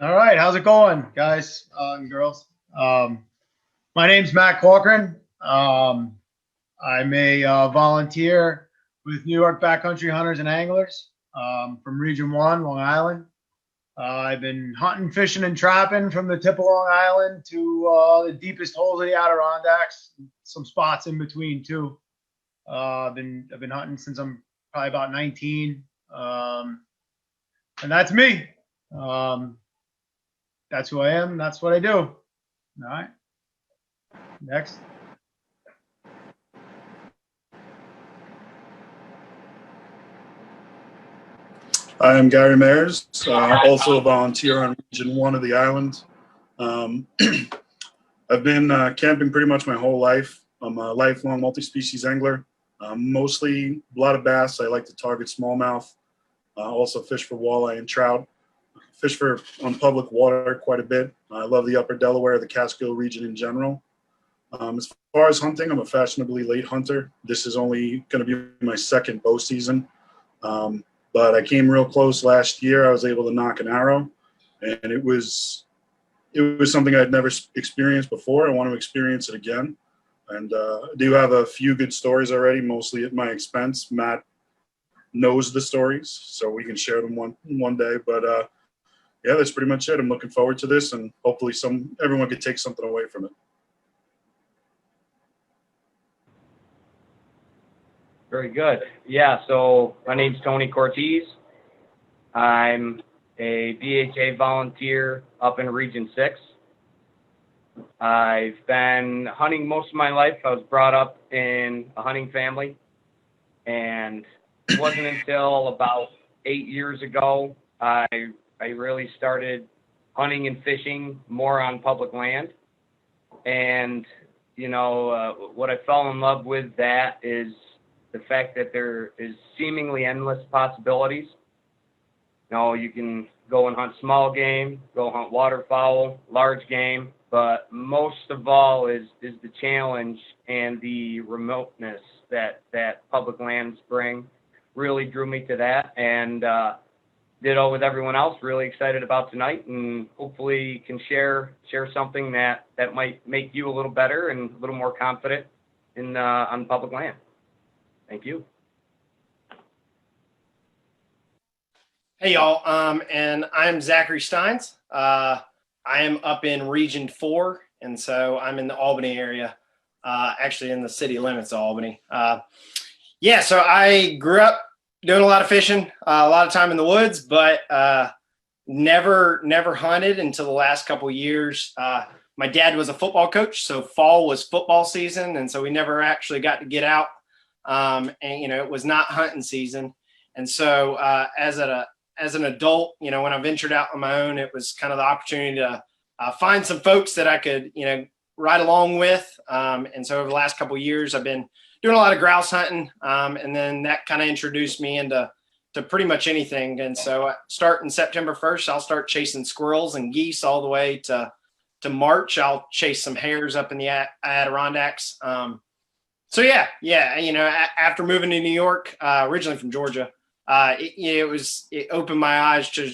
All right, how's it going, guys and girls? My name's Matt Corcoran. I'm a volunteer with New York Backcountry Hunters and Anglers from Region 1, Long Island. I've been hunting, fishing, and trapping from the tip of Long Island to the deepest holes of the Adirondacks, some spots in between too. I've been hunting since I'm probably about 19, and that's me. That's who I am. That's what I do. All right. Next. I am Gary Mayers, also a volunteer on Region 1 of the island. I've been camping pretty much my whole life. I'm a lifelong multi-species angler, mostly a lot of bass. I like to target smallmouth, also fish for walleye and trout. Fish on public water quite a bit. I love the upper Delaware, the Catskill region in general. As far as hunting, I'm a fashionably late hunter. This is only going to be my second bow season. But I came real close last year. I was able to knock an arrow, and it was something I'd never experienced before. I want to experience it again, and I do have a few good stories already, mostly at my expense. Matt knows the stories, so we can share them one day. But yeah, that's pretty much it. I'm looking forward to this, and hopefully everyone could take something away from it. Very good. Yeah, so my name's Tony Cortez. I'm a BHA volunteer up in Region 6. I've been hunting most of my life. I was brought up in a hunting family, and it wasn't until about 8 years ago I really started hunting and fishing more on public land. And, what I fell in love with that is the fact that there is seemingly endless possibilities. You can go and hunt small game, go hunt waterfowl, large game, but most of all is the challenge and the remoteness that public lands bring. Really drew me to that, and ditto with everyone else. Really excited about tonight, and hopefully can share something that might make you a little better and a little more confident on public land. Thank you. Hey y'all, and I'm Zachary Steins. I am up in Region 4, and so I'm in the Albany area, actually in the city limits of Albany. So I grew up doing a lot of fishing, a lot of time in the woods, but never hunted until the last couple of years. My dad was a football coach, so fall was football season, and so we never actually got to get out. And it was not hunting season, and so as an adult, when I ventured out on my own, it was kind of the opportunity to find some folks that I could ride along with. And so over the last couple of years, I've been doing a lot of grouse hunting, and then that kind of introduced me into pretty much anything. And so starting September 1st, I'll start chasing squirrels and geese all the way to March. I'll chase some hares up in the Adirondacks. After moving to New York, originally from Georgia, it opened my eyes to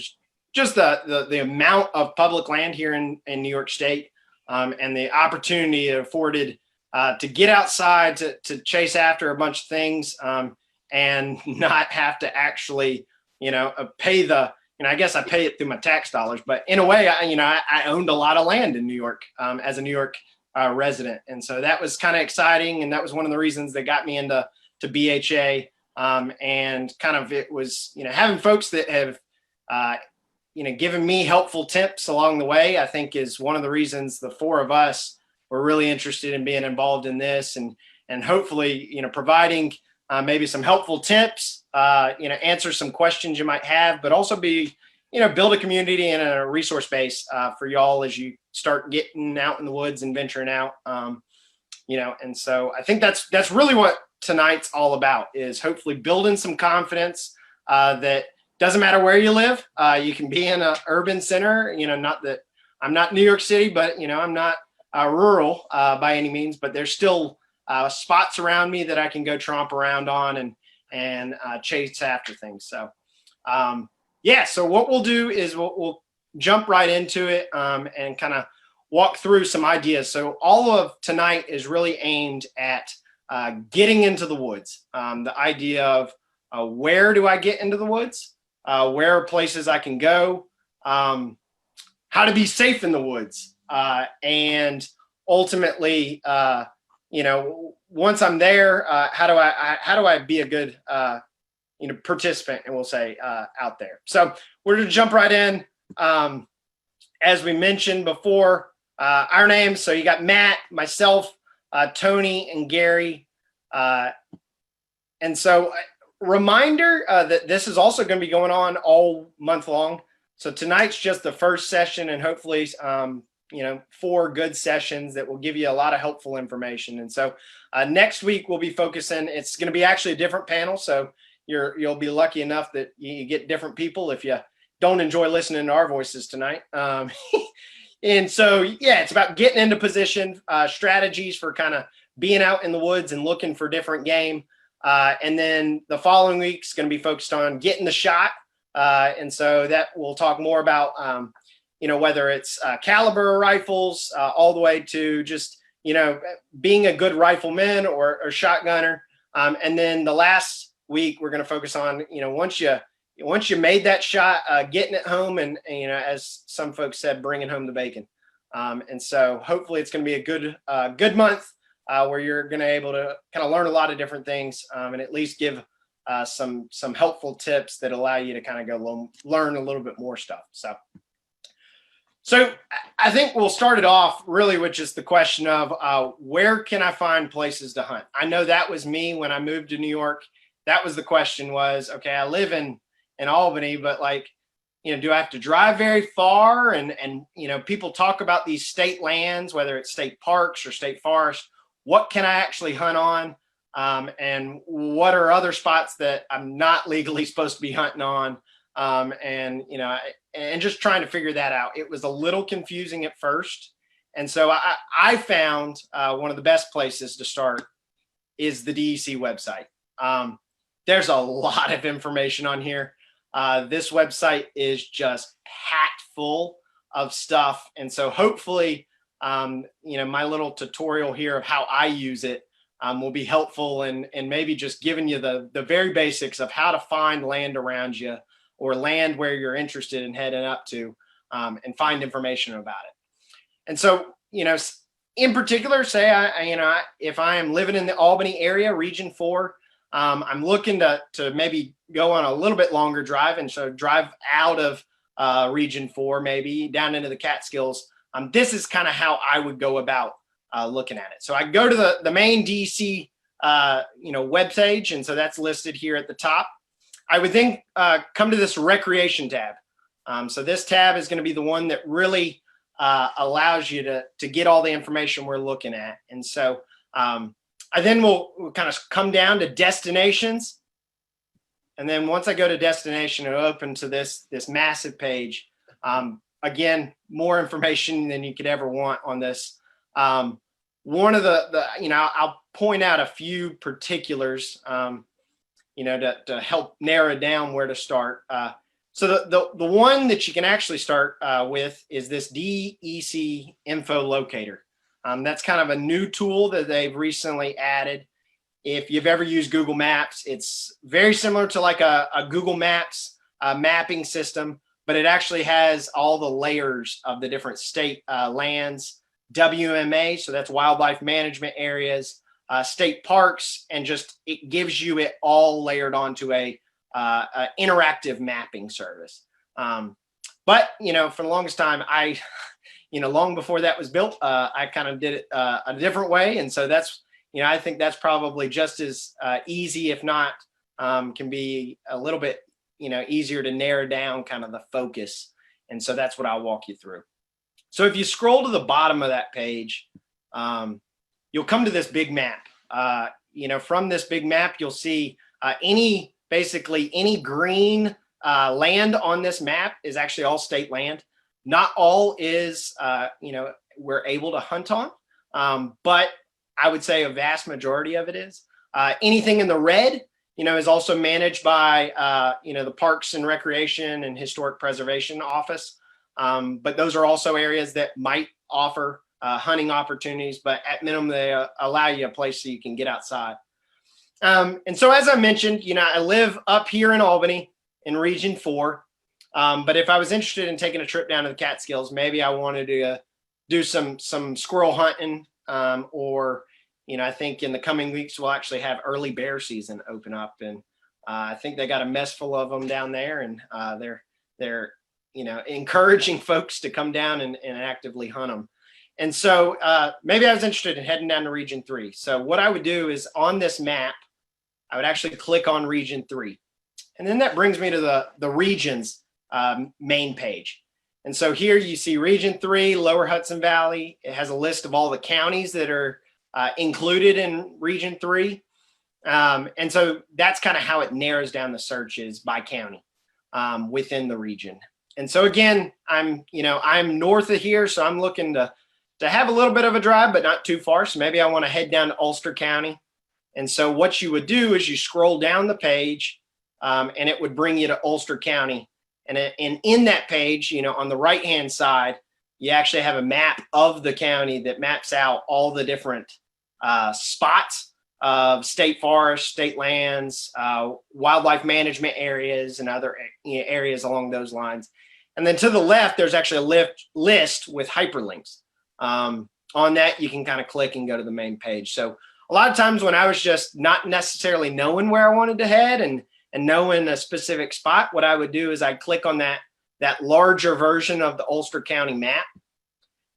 just the amount of public land here in New York State, and the opportunity it afforded to get outside to chase after a bunch of things, and not have to actually pay I guess I pay it through my tax dollars, but in a way I owned a lot of land in New York as a New York resident. And so that was kind of exciting. And that was one of the reasons that got me into BHA. And kind of, it was, having folks that have, given me helpful tips along the way, I think is one of the reasons the four of us were really interested in being involved in this, and hopefully, providing maybe some helpful tips, answer some questions you might have, but also be, build a community and a resource base for y'all as you start getting out in the woods and venturing out. And so I think that's really what tonight's all about, is hopefully building some confidence that doesn't matter where you live. You can be in an urban center, not that I'm not New York City, but, I'm not rural by any means, but there's still spots around me that I can go tromp around on and chase after things. So, so what we'll do is we'll jump right into it and kind of walk through some ideas. So all of tonight is really aimed at getting into the woods. The idea of where do I get into the woods? Where are places I can go? How to be safe in the woods, and ultimately, once I'm there, how do I be a good participant, and we'll say out there. So we're gonna jump right in. As we mentioned before, our names. So you got Matt, myself, Tony, and Gary, and so reminder that this is also going to be going on all month long. So tonight's just the first session, and hopefully, 4 good sessions that will give you a lot of helpful information. And so next week we'll be focusing. It's going to be actually a different panel, so you'll be lucky enough that you get different people if you don't enjoy listening to our voices tonight. And so, yeah, it's about getting into position, strategies for kind of being out in the woods and looking for different game. And then the following week is going to be focused on getting the shot. And so that we'll talk more about, whether it's caliber rifles all the way to just, being a good rifleman or shotgunner. And then the last week we're going to focus on, once you made that shot, getting it home and as some folks said, bringing home the bacon. And so hopefully it's going to be a good month where you're going to be able to kind of learn a lot of different things and at least give some helpful tips that allow you to kind of go learn a little bit more stuff. So I think we'll start it off really with just the question of where can I find places to hunt? I know that was me when I moved to New York. That was the question was, okay, I live in Albany, but do I have to drive very far? And people talk about these state lands, whether it's state parks or state forests. What can I actually hunt on? And what are other spots that I'm not legally supposed to be hunting on? And just trying to figure that out. It was a little confusing at first. And so I found one of the best places to start is the DEC website. There's a lot of information on here. This website is just packed full of stuff. And so hopefully, my little tutorial here of how I use it will be helpful and maybe just giving you the very basics of how to find land around you or land where you're interested in heading up to and find information about it. And so, in particular, say, if I am living in the Albany area, Region 4, I'm looking to maybe go on a little bit longer drive. And so drive out of Region 4, maybe down into the Catskills. This is kind of how I would go about looking at it. So I go to the main DC, webpage. And so that's listed here at the top. I would then come to this recreation tab. So this tab is going to be the one that really allows you to get all the information we're looking at. And so I then will kind of come down to destinations. And then once I go to destination, it'll open to this massive page. Again, more information than you could ever want on this. One of I'll point out a few particulars, to help narrow down where to start. So the one that you can actually start with is this DEC info locator. That's kind of a new tool that they've recently added. If you've ever used Google Maps, it's very similar to like a Google Maps mapping system, but it actually has all the layers of the different state lands, WMA, so that's wildlife management areas, state parks, and just it gives you it all layered onto a interactive mapping service. But for the longest time, long before that was built, I kind of did it a different way, and so that's I think that's probably just as easy, if not can be a little bit easier to narrow down kind of the focus, and so that's what I'll walk you through. So if you scroll to the bottom of that page, you'll come to this big map. From this big map, you'll see basically any green land on this map is actually all state land. Not all is, we're able to hunt on, but I would say a vast majority of it is. Anything in the red, is also managed by, the Parks and Recreation and Historic Preservation Office. But those are also areas that might offer hunting opportunities, but at minimum, they allow you a place so you can get outside. And so, as I mentioned, I live up here in Albany in Region 4. But if I was interested in taking a trip down to the Catskills, maybe I wanted to do some squirrel hunting, or I think in the coming weeks we'll actually have early bear season open up, and I think they got a mess full of them down there, and they're encouraging folks to come down and actively hunt them. And so maybe I was interested in heading down to Region 3. So what I would do is on this map, I would actually click on Region 3. And then that brings me to the regions main page. And so here you see Region 3, Lower Hudson Valley. It has a list of all the counties that are included in Region 3. And so that's kind of how it narrows down the searches by county within the region. And so again, I'm north of here, so I'm looking to have a little bit of a drive, but not too far. So maybe I want to head down to Ulster County. And so what you would do is you scroll down the page, and it would bring you to Ulster County. And in that page, on the right-hand side, you actually have a map of the county that maps out all the different spots of state forests, state lands, wildlife management areas, and other areas along those lines. And then to the left, there's actually a list with hyperlinks. On that, you can kind of click and go to the main page. So a lot of times when I was just not necessarily knowing where I wanted to head and knowing a specific spot, what I would do is I'd click on that larger version of the Ulster County map,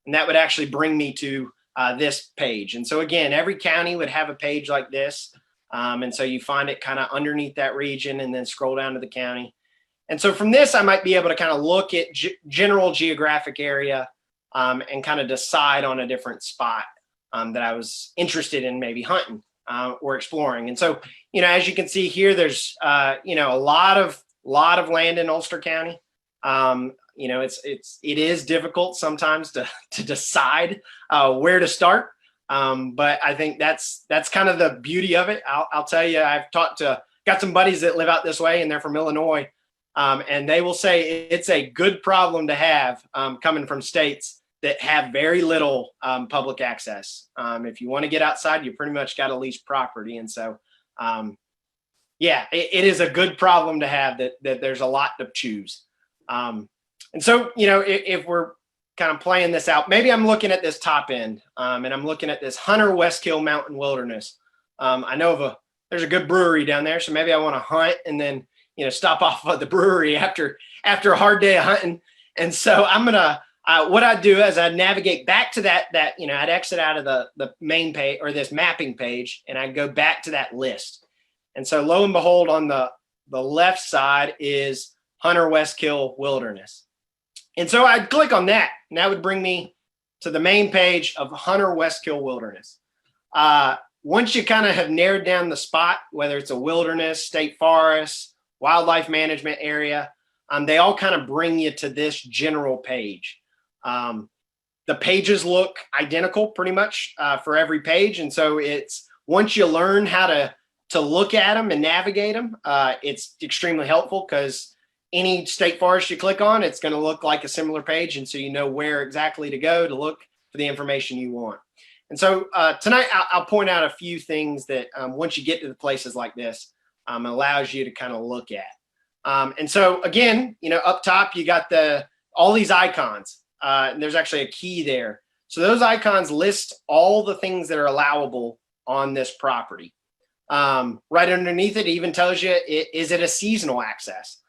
and that would actually bring me to this page. And so again, every county would have a page like this. And so you find it kind of underneath that region and then scroll down to the county. And so from this, I might be able to kind of look at general geographic area and kind of decide on a different spot that I was interested in maybe hunting or exploring. And so, as you can see here, there's, a lot of land in Ulster County. It is difficult sometimes to decide where to start. But I think that's kind of the beauty of it. I'll tell you, I've got some buddies that live out this way and they're from Illinois. And they will say it's a good problem to have coming from states that have very little public access. If you want to get outside, you pretty much got to lease property. And so, it is a good problem to have that there's a lot to choose. And so, if we're kind of playing this out, maybe I'm looking at this top end and I'm looking at this Hunter Westkill Mountain Wilderness. I know there's a good brewery down there, so maybe I want to hunt and then, stop off at the brewery after a hard day of hunting. And so I'm going to, what I'd do is I'd navigate back to that, I'd exit out of the main page or this mapping page, and I'd go back to that list. And so lo and behold, on the left side is Hunter Westkill Wilderness. And so I'd click on that, and that would bring me to the main page of Hunter Westkill Wilderness. Once you kind of have narrowed down the spot, whether it's a wilderness, state forest, wildlife management area, they all kind of bring you to this general page. The pages look identical pretty much for every page. And so it's once you learn how to look at them and navigate them, it's extremely helpful because any state forest you click on, it's going to look like a similar page. And so you know where exactly to go to look for the information you want. And so tonight I'll point out a few things that once you get to the places like this, allows you to kind of look at. And so again, up top, you got all these icons. And there's actually a key there. So those icons list all the things that are allowable on this property. Right underneath it even tells you, is it a seasonal access?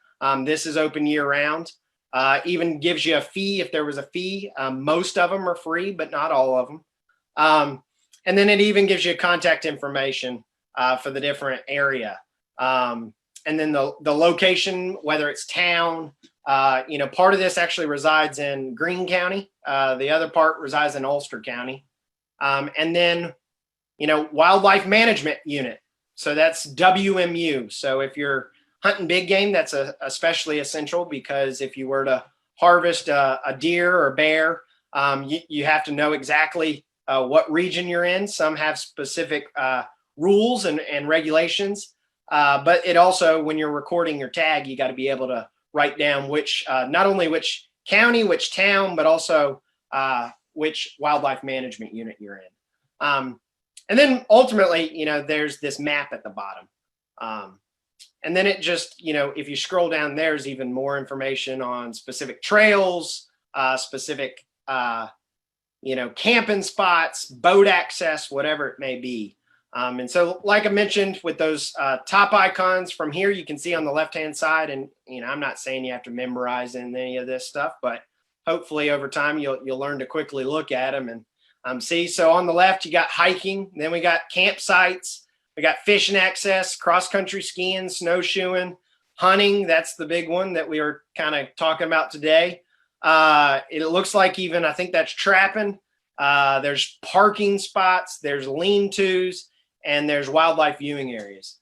This is open year round. Even gives you a fee if there was a fee. Most of them are free, but not all of them. And then it even gives you contact information for the different area. And then the location, whether it's town, part of this actually resides in Greene County. The other part resides in Ulster County. And then, wildlife management unit. So that's WMU. So if you're hunting big game, that's especially essential because if you were to harvest a deer or a bear, you have to know exactly what region you're in. Some have specific rules and regulations. But it also, when you're recording your tag, you got to be able to write down not only which county, which town, but also which wildlife management unit you're in. And then ultimately, there's this map at the bottom. And then it just, if you scroll down, there's even more information on specific trails, specific, camping spots, boat access, whatever it may be. And so, like I mentioned, with those top icons from here, you can see on the left-hand side, and, I'm not saying you have to memorize any of this stuff, but hopefully over time, you'll learn to quickly look at them and see. So on the left, you got hiking, then we got campsites, we got fishing access, cross-country skiing, snowshoeing, hunting. That's the big one that we were kind of talking about today. It looks like even, I think that's trapping. There's parking spots, there's lean-tos, and there's wildlife viewing areas.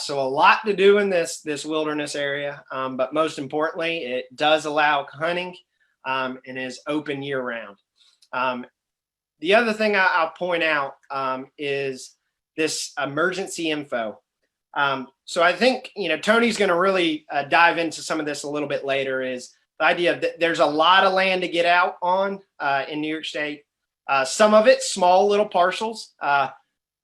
So a lot to do in this wilderness area, but most importantly, it does allow hunting and is open year-round. The other thing I'll point out is this emergency info. So I think, Tony's going to really dive into some of this a little bit later, is the idea that there's a lot of land to get out on in New York State. Some of it, small little parcels.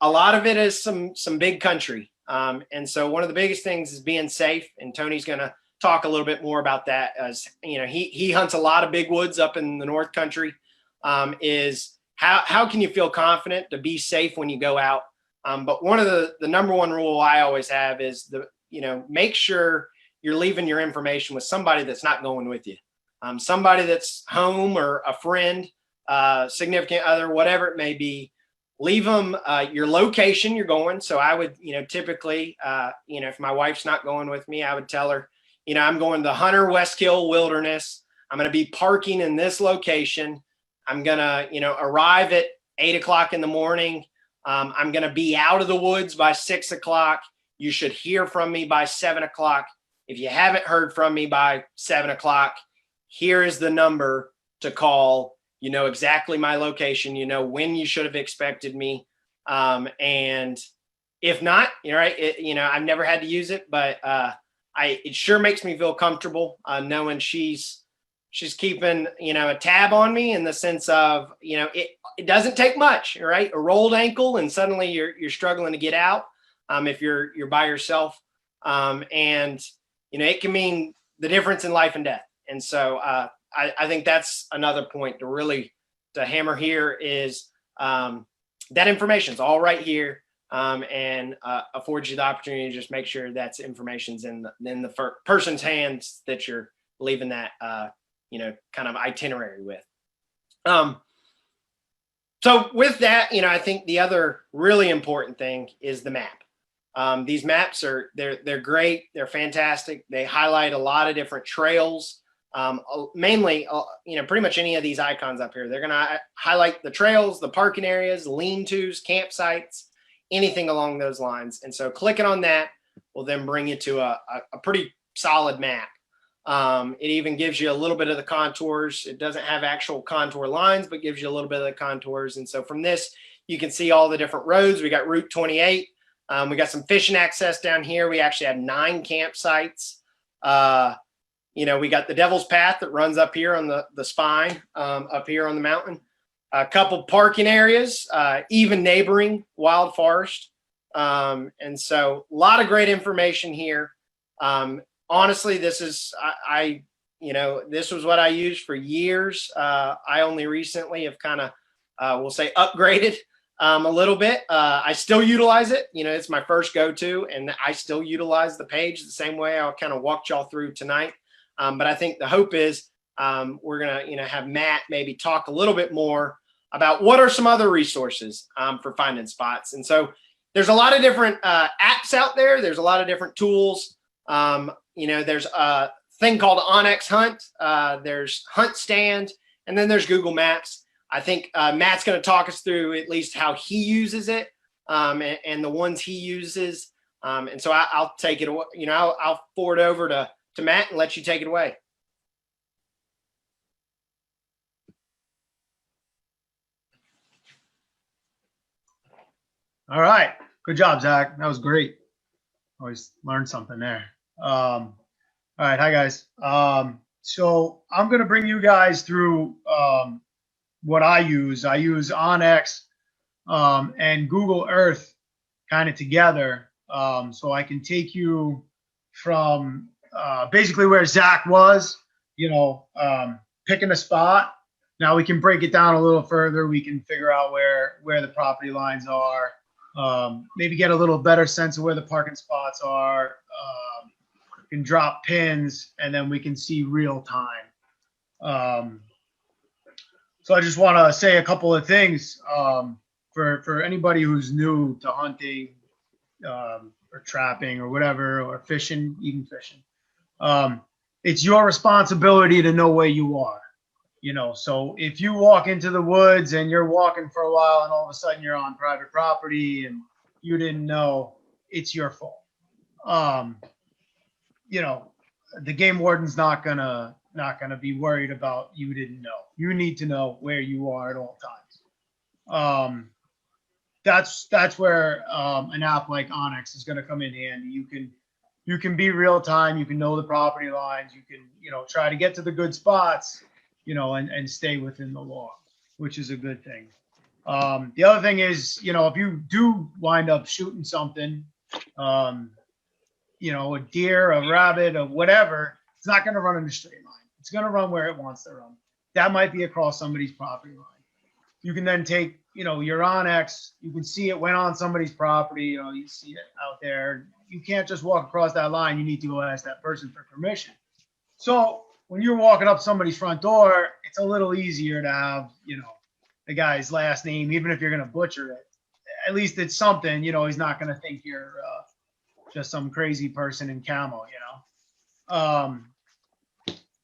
A lot of it is some big country. And so one of the biggest things is being safe. And Tony's going to talk a little bit more about that, as, he hunts a lot of big woods up in the North Country. Is how can you feel confident to be safe when you go out? But one of the number one rule I always have is make sure you're leaving your information with somebody that's not going with you. Somebody that's home, or a friend, significant other, whatever it may be. Leave them your location you're going. So I would, typically, if my wife's not going with me, I would tell her, I'm going to Hunter Westkill Wilderness. I'm going to be parking in this location. I'm going to, arrive at 8 o'clock in the morning. I'm going to be out of the woods by 6 o'clock. You should hear from me by 7 o'clock. If you haven't heard from me by 7 o'clock, here is the number to call. You know exactly my location. You know when you should have expected me. And if not, I've never had to use it, but it sure makes me feel comfortable knowing she's keeping, a tab on me, in the sense of, it doesn't take much, right? A rolled ankle and suddenly you're struggling to get out if you're by yourself. And, it can mean the difference in life and death. And so I think that's another point to hammer here, is that information's all right here, and affords you the opportunity to just make sure that's information's in the person's hands that you're leaving that, kind of itinerary with. So with that, I think the other really important thing is the map. These maps they're great. They're fantastic. They highlight a lot of different trails. Mainly, pretty much any of these icons up here, they're going to highlight the trails, the parking areas, lean-tos, campsites, anything along those lines. And so clicking on that will then bring you to a pretty solid map. It even gives you a little bit of the contours. It doesn't have actual contour lines, but gives you a little bit of the contours. And so from this, you can see all the different roads. We got Route 28. We got some fishing access down here. We actually have 9 campsites. We got the Devil's Path that runs up here on the spine, up here on the mountain. A couple parking areas, even neighboring wild forest. And so a lot of great information here. Honestly, this is, this was what I used for years. I only recently have kind of, we'll say, upgraded a little bit. I still utilize it. It's my first go-to, and I still utilize the page the same way I'll kind of walk y'all through tonight. But I think the hope is we're going to, have Matt maybe talk a little bit more about what are some other resources for finding spots. And so there's a lot of different apps out there. There's a lot of different tools. There's a thing called Onyx Hunt. There's Hunt Stand, and then there's Google Maps. I think Matt's going to talk us through at least how he uses it and the ones he uses. And so I'll take it away. I'll forward over to Matt and let you take it away. All right. Good job, Zach. That was great. Always learned something there. All right. Hi, guys. So I'm going to bring you guys through what I use. I use Onyx and Google Earth kind of together. So I can take you from basically where Zach was, picking a spot. Now we can break it down a little further. We can figure out where the property lines are, maybe get a little better sense of where the parking spots are. Can drop pins, and then we can see real time. So I just want to say a couple of things for anybody who's new to hunting or trapping or whatever, or fishing, even fishing. It's your responsibility to know where you are. So if you walk into the woods and you're walking for a while and all of a sudden you're on private property and you didn't know, it's your fault. The game warden's not gonna be worried about you didn't know. You need to know where you are at all times. That's where an app like Onyx is gonna come in handy. You can be real time. You can know the property lines. You can try to get to the good spots. And stay within the law, which is a good thing. The other thing is, if you do wind up shooting something, a deer, a rabbit, or whatever, it's not going to run in a straight line. It's going to run where it wants to run. That might be across somebody's property line. You can then take, your Onyx, you can see it went on somebody's property, you see it out there. You can't just walk across that line. You need to go ask that person for permission. So when you're walking up somebody's front door, it's a little easier to have, the guy's last name, even if you're going to butcher it. At least it's something, he's not going to think you're just some crazy person in camo,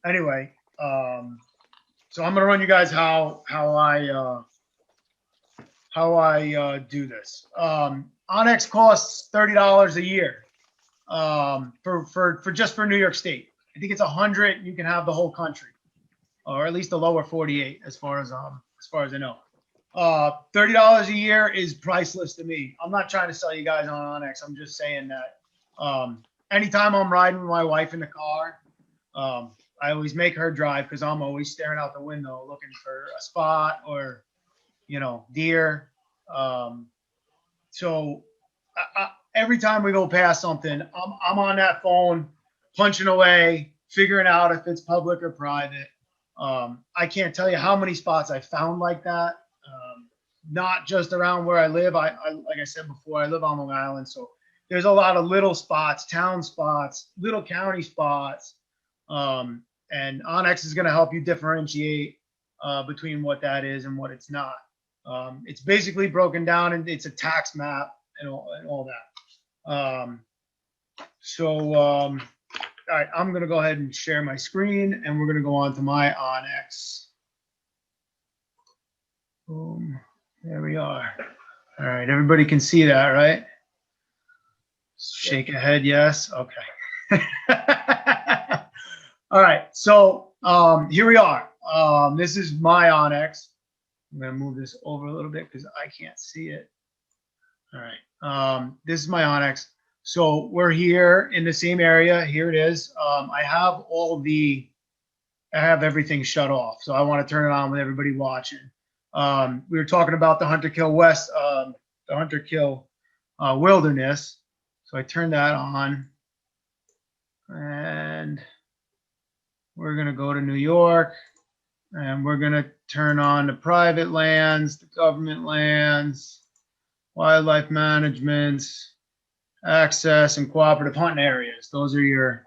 Anyway, so I'm going to run you guys how I do this. Onyx costs $30 a year for just for New York State. I think it's 100. You can have the whole country, or at least the lower 48, as far as I know. $30 a year is priceless to me. I'm not trying to sell you guys on Onyx. I'm just saying that anytime I'm riding with my wife in the car, I always make her drive because I'm always staring out the window looking for a spot or deer. So every time we go past something, I'm on that phone, punching away, figuring out if it's public or private. I can't tell you how many spots I found like that. Not just around where I live. I like I said before, I live on Long Island, so there's a lot of little spots, town spots, little county spots. And Onyx is going to help you differentiate between what that is and what it's not. It's basically broken down, and it's a tax map and all that. All right, I'm going to go ahead and share my screen, and we're going to go on to my Onyx. Boom. There we are. All right, everybody can see that, right? Shake a head, yes. Okay. All right, so here we are. This is my Onyx. I'm going to move this over a little bit because I can't see it. All right, this is my Onyx. So we're here in the same area. Here it is. I have everything shut off. So I want to turn it on with everybody watching. We were talking about the Hunter Kill West, the Hunter Kill Wilderness. So I turned that on, and we're going to go to New York, and we're going to turn on the private lands, the government lands, wildlife management, access, and cooperative hunting areas. Those are your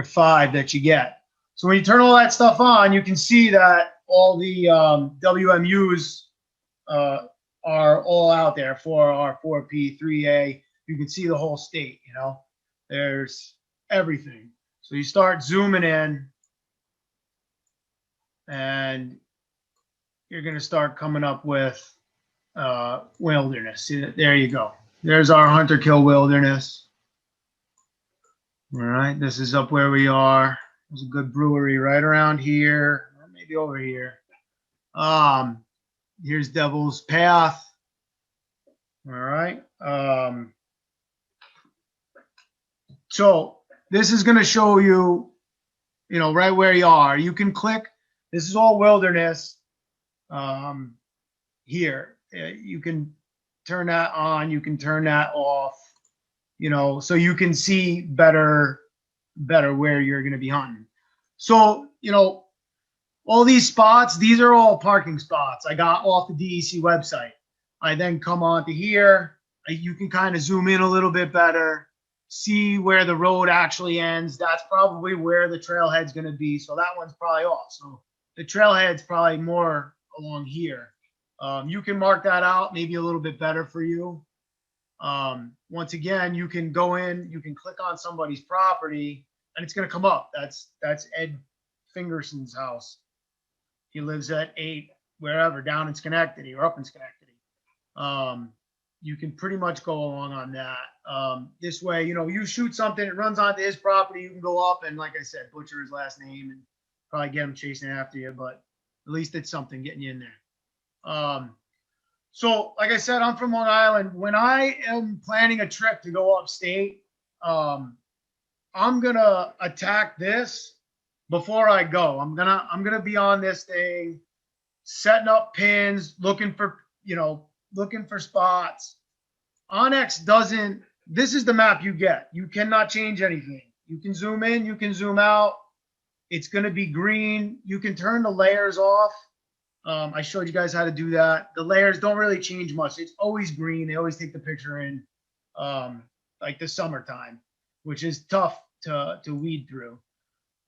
5 that you get. So when you turn all that stuff on, you can see that all the WMUs are all out there, 4R, 4P, 3A. You can see the whole state, there's everything. So you start zooming in, and you're going to start coming up with wilderness. See, there you go. There's our Hunter Kill Wilderness. All right, this is up where we are. There's a good brewery right around here, or maybe over here. Here's Devil's Path. All right. So this is going to show you right where you are. You can click. This is all wilderness. Here, you can turn that on. You can turn that off. So you can see better where you're going to be hunting. So, all these spots, these are all parking spots I got off the DEC website. I then come on to here. You can kind of zoom in a little bit better, see where the road actually ends. That's probably where the trailhead's going to be. So that one's probably off. So the trailhead's probably more along here. You can mark that out, maybe a little bit better for you. Once again, you can go in, you can click on somebody's property, and it's going to come up. That's Ed Fingerson's house. He lives at 8 wherever, down in Schenectady or up in Schenectady. You can pretty much go along on that. This way, you shoot something, it runs onto his property, you can go up and, like I said, butcher his last name and probably get him chasing after you, but at least it's something getting you in there. So, like I said, I'm from Long Island. When I am planning a trip to go upstate, I'm gonna attack this before I go. I'm gonna be on this thing, setting up pins, looking for spots. Onyx doesn't. This is the map you get. You cannot change anything. You can zoom in, you can zoom out. It's gonna be green. You can turn the layers off. I showed you guys how to do that. The layers don't really change much. It's always green. They always take the picture in like the summertime, which is tough to weed through.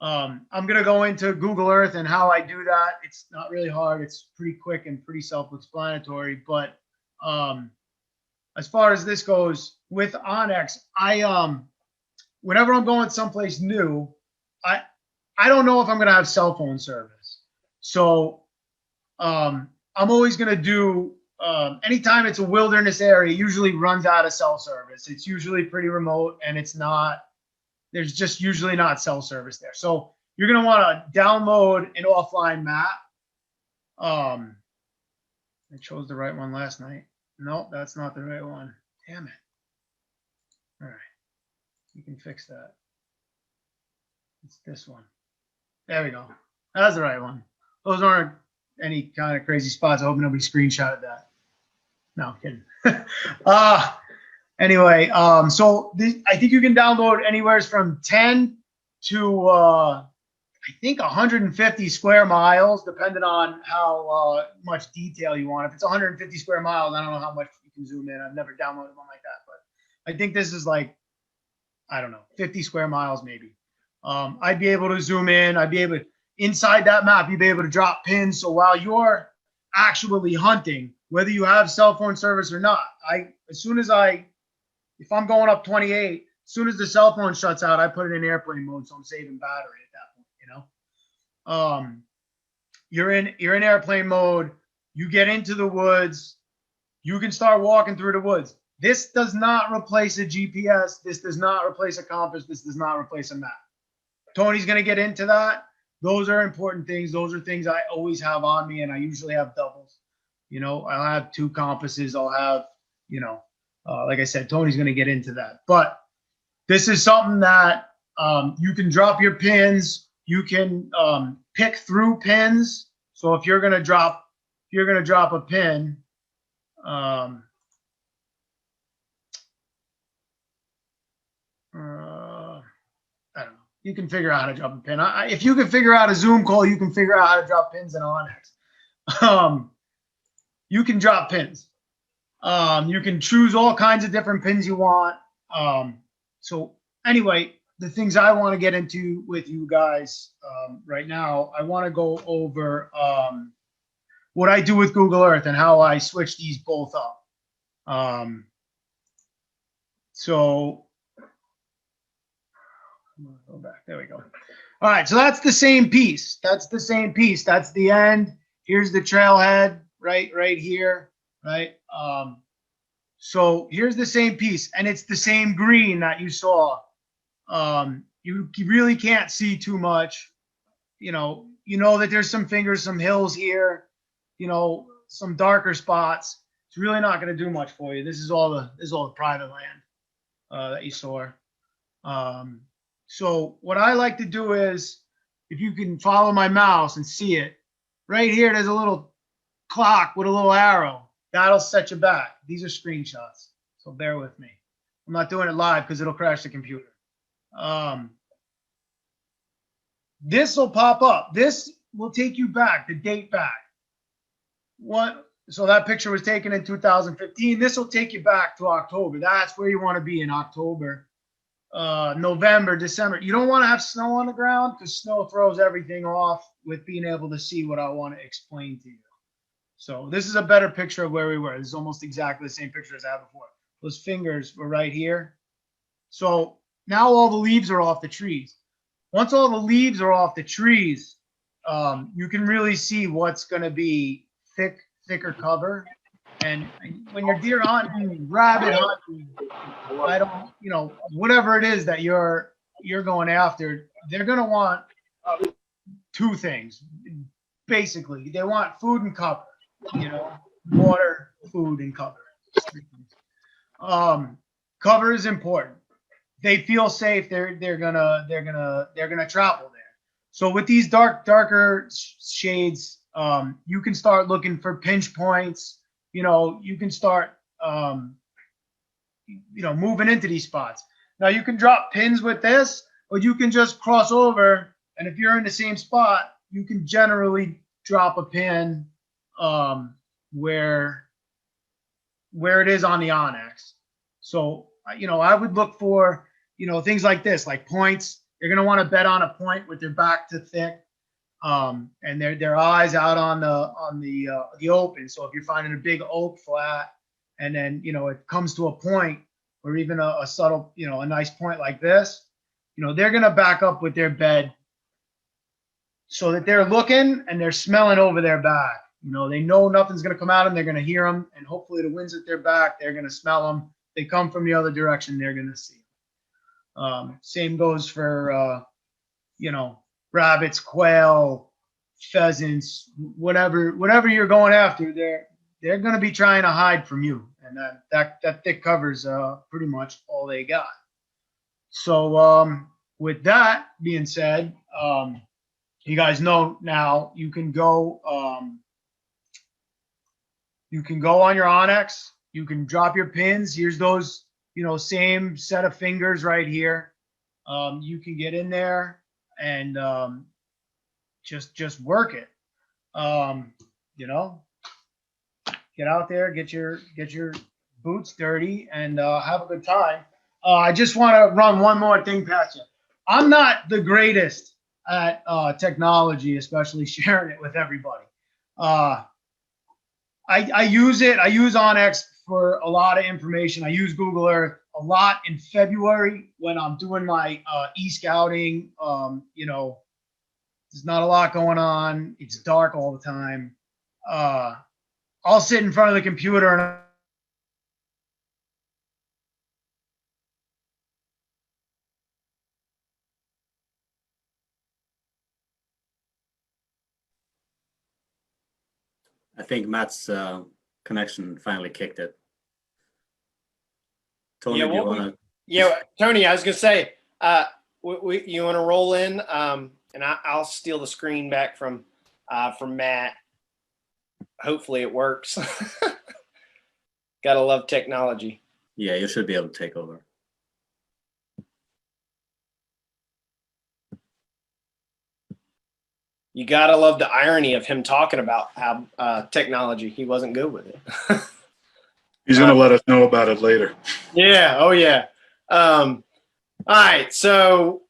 I'm going to go into Google Earth and how I do that. It's not really hard. It's pretty quick and pretty self-explanatory. But as far as this goes with Onyx, whenever I'm going someplace new, I don't know if I'm going to have cell phone service. So I'm always going to do, anytime it's a wilderness area, usually runs out of cell service. It's usually pretty remote and there's just usually not cell service there. So you're going to want to download an offline map. I chose the right one last night. Nope, that's not the right one. Damn it. All right. You can fix that. It's this one. There we go. That's the right one. Those aren't any kind of crazy spots. I hope nobody screenshotted that. No, I'm kidding. Anyway, so I think you can download anywhere from 10 to I think 150 square miles, depending on how much detail you want. If it's 150 square miles, I don't know how much you can zoom in. I've never downloaded one like that, but I think this is like, I don't know, 50 square miles maybe. I'd be able to zoom in. I'd be able to, inside that map, you'd be able to drop pins. So while you're actually hunting, whether you have cell phone service or not, if I'm going up 28, as soon as the cell phone shuts out, I put it in airplane mode, so I'm saving battery at that point. You're in airplane mode. You get into the woods. You can start walking through the woods. This does not replace a GPS. This does not replace a compass. This does not replace a map. Tony's going to get into that. Those are important things. Those are things I always have on me, and I usually have doubles. I'll have 2 compasses. I'll have, like I said, Tony's going to get into that. But this is something that you can drop your pins. You can pick through pins. So if you're going to drop a pin, I don't know. You can figure out how to drop a pin. If you can figure out a Zoom call, you can figure out how to drop pins in Onyx. You can drop pins. You can choose all kinds of different pins you want. So anyway, the things I want to get into with you guys right now, I want to go over what I do with Google Earth and how I switch these both up. So go back. There we go. All right. So that's the same piece. That's the same piece. That's the end. Here's the trailhead right here. Right. So here's the same piece, and it's the same green that you saw. You really can't see too much. You know that there's some fingers, some hills here, some darker spots. It's really not going to do much for you. This is all the private land that you saw. So what I like to do is if you can follow my mouse and see it, right here, there's a little clock with a little arrow. That'll set you back. These are screenshots, so bear with me. I'm not doing it live because it'll crash the computer. This will pop up. This will take you back, the date back. So that picture was taken in 2015. This will take you back to October. That's where you want to be in October, November, December. You don't want to have snow on the ground because snow throws everything off with being able to see what I want to explain to you. So this is a better picture of where we were. This is almost exactly the same picture as I had before. Those fingers were right here. So now all the leaves are off the trees. Once all the leaves are off the trees, you can really see what's going to be thicker cover. And when you're deer hunting, rabbit hunting, I don't, you know, whatever it is that you're going after, they're going to want two things. Basically, they want food and cover, you know, water, food, and cover. Cover is important. They feel safe. They're gonna travel there. So with these darker shades, you can start looking for pinch points. You know, you can start, moving into these spots. Now you can drop pins with this, or you can just cross over. And if you're in the same spot, you can generally drop a pin where it is on the Onyx. So, I would look for, things like this, like points. You're going to want to bet on a point with their back to thick, and their eyes out on the open. So if you're finding a big oak flat, and then, it comes to a point, or even a subtle, a nice point like this, they're going to back up with their bed so that they're looking and they're smelling over their back. They know nothing's going to come at them. They're going to hear them, and hopefully the wind's at their back. They're going to smell them. They come from the other direction, they're going to see them. Same goes for, rabbits, quail, pheasants, whatever you're going after. They're going to be trying to hide from you, and that thick covers pretty much all they got. So with that being said, you guys know now you can go on your Onyx. You can drop your pins. Here's those, same set of fingers right here. You can get in there and just work it. Get out there, get your boots dirty, and have a good time. I just want to run one more thing past you. I'm not the greatest at technology, especially sharing it with everybody. I use it. I use Onyx for a lot of information. I use Google Earth a lot in February when I'm doing my e-scouting. There's not a lot going on. It's dark all the time. I'll sit in front of the computer and I think Matt's connection finally kicked it. Tony, do you want to? Yeah, Tony, I was gonna say, you want to roll in, and I'll steal the screen back from Matt. Hopefully, it works. Gotta love technology. Yeah, you should be able to take over. You gotta love the irony of him talking about how technology. He wasn't good with it. He's going to let us know about it later. Yeah. Oh, yeah. All right. So,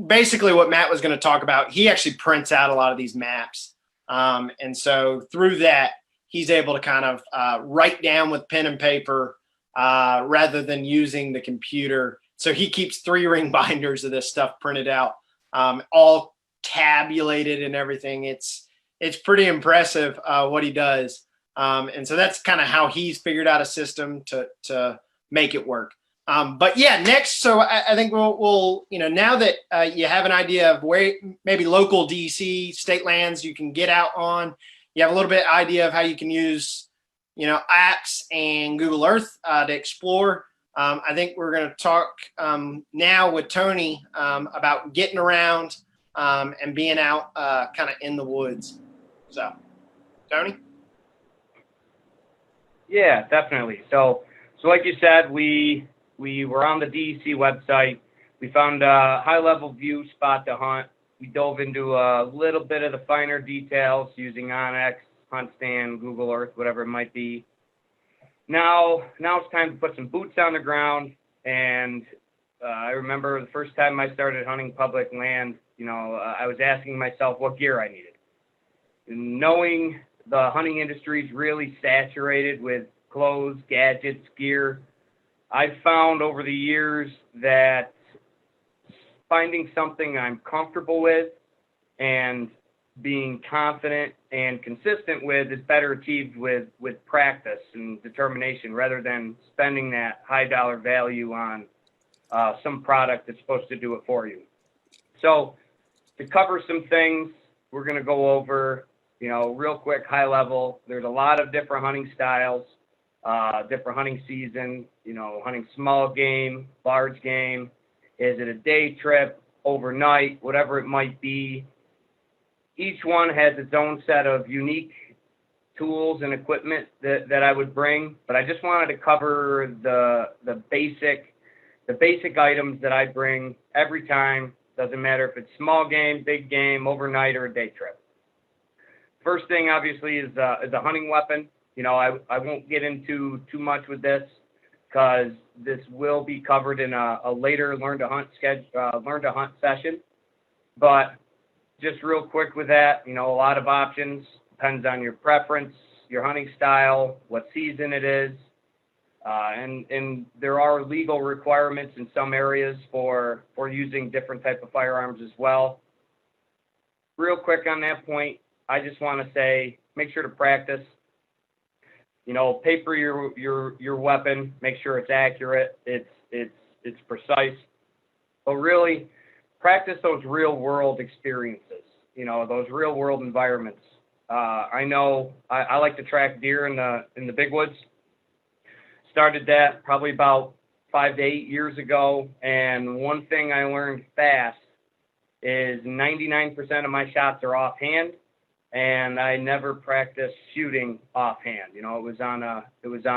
basically what Matt was going to talk about, he actually prints out a lot of these maps. And so through that, he's able to kind of write down with pen and paper rather than using the computer. So he keeps 3-ring binders of this stuff printed out, all tabulated and everything. It's pretty impressive what he does. And so that's kind of how he's figured out a system to make it work. But yeah, next, so I think we'll now that you have an idea of where maybe local DC state lands you can get out on, you have a little bit idea of how you can use, apps and Google Earth to explore. I think we're going to talk now with Tony about getting around and being out kind of in the woods. So, Tony? Yeah, definitely. So like you said, we were on the DEC website. We found a high-level view spot to hunt. We dove into a little bit of the finer details using Onyx, HuntStand, Google Earth, whatever it might be. Now it's time to put some boots on the ground. And I remember the first time I started hunting public land, I was asking myself what gear I needed. And knowing the hunting industry is really saturated with clothes, gadgets, gear, I've found over the years that finding something I'm comfortable with and being confident and consistent with is better achieved with practice and determination rather than spending that high dollar value on some product that's supposed to do it for you. So to cover some things, we're going to go over, real quick, high level. There's a lot of different hunting styles, different hunting season, hunting small game, large game. Is it a day trip, overnight, whatever it might be? Each one has its own set of unique tools and equipment that I would bring, but I just wanted to cover the basic items that I bring every time. Doesn't matter if it's small game, big game, overnight, or a day trip. First thing, obviously, is a hunting weapon. I won't get into too much with this because this will be covered in a later learn to hunt session. But just real quick with that, a lot of options. Depends on your preference, your hunting style, what season it is. And there are legal requirements in some areas for using different type of firearms as well. Real quick on that point, I just want to say, make sure to practice. Paper your weapon, make sure it's accurate, it's precise. But really, practice those real world experiences, those real world environments. I know I like to track deer in the big woods. Started that probably about 5 to 8 years ago, and one thing I learned fast is 99% of my shots are offhand, and I never practiced shooting offhand. It was on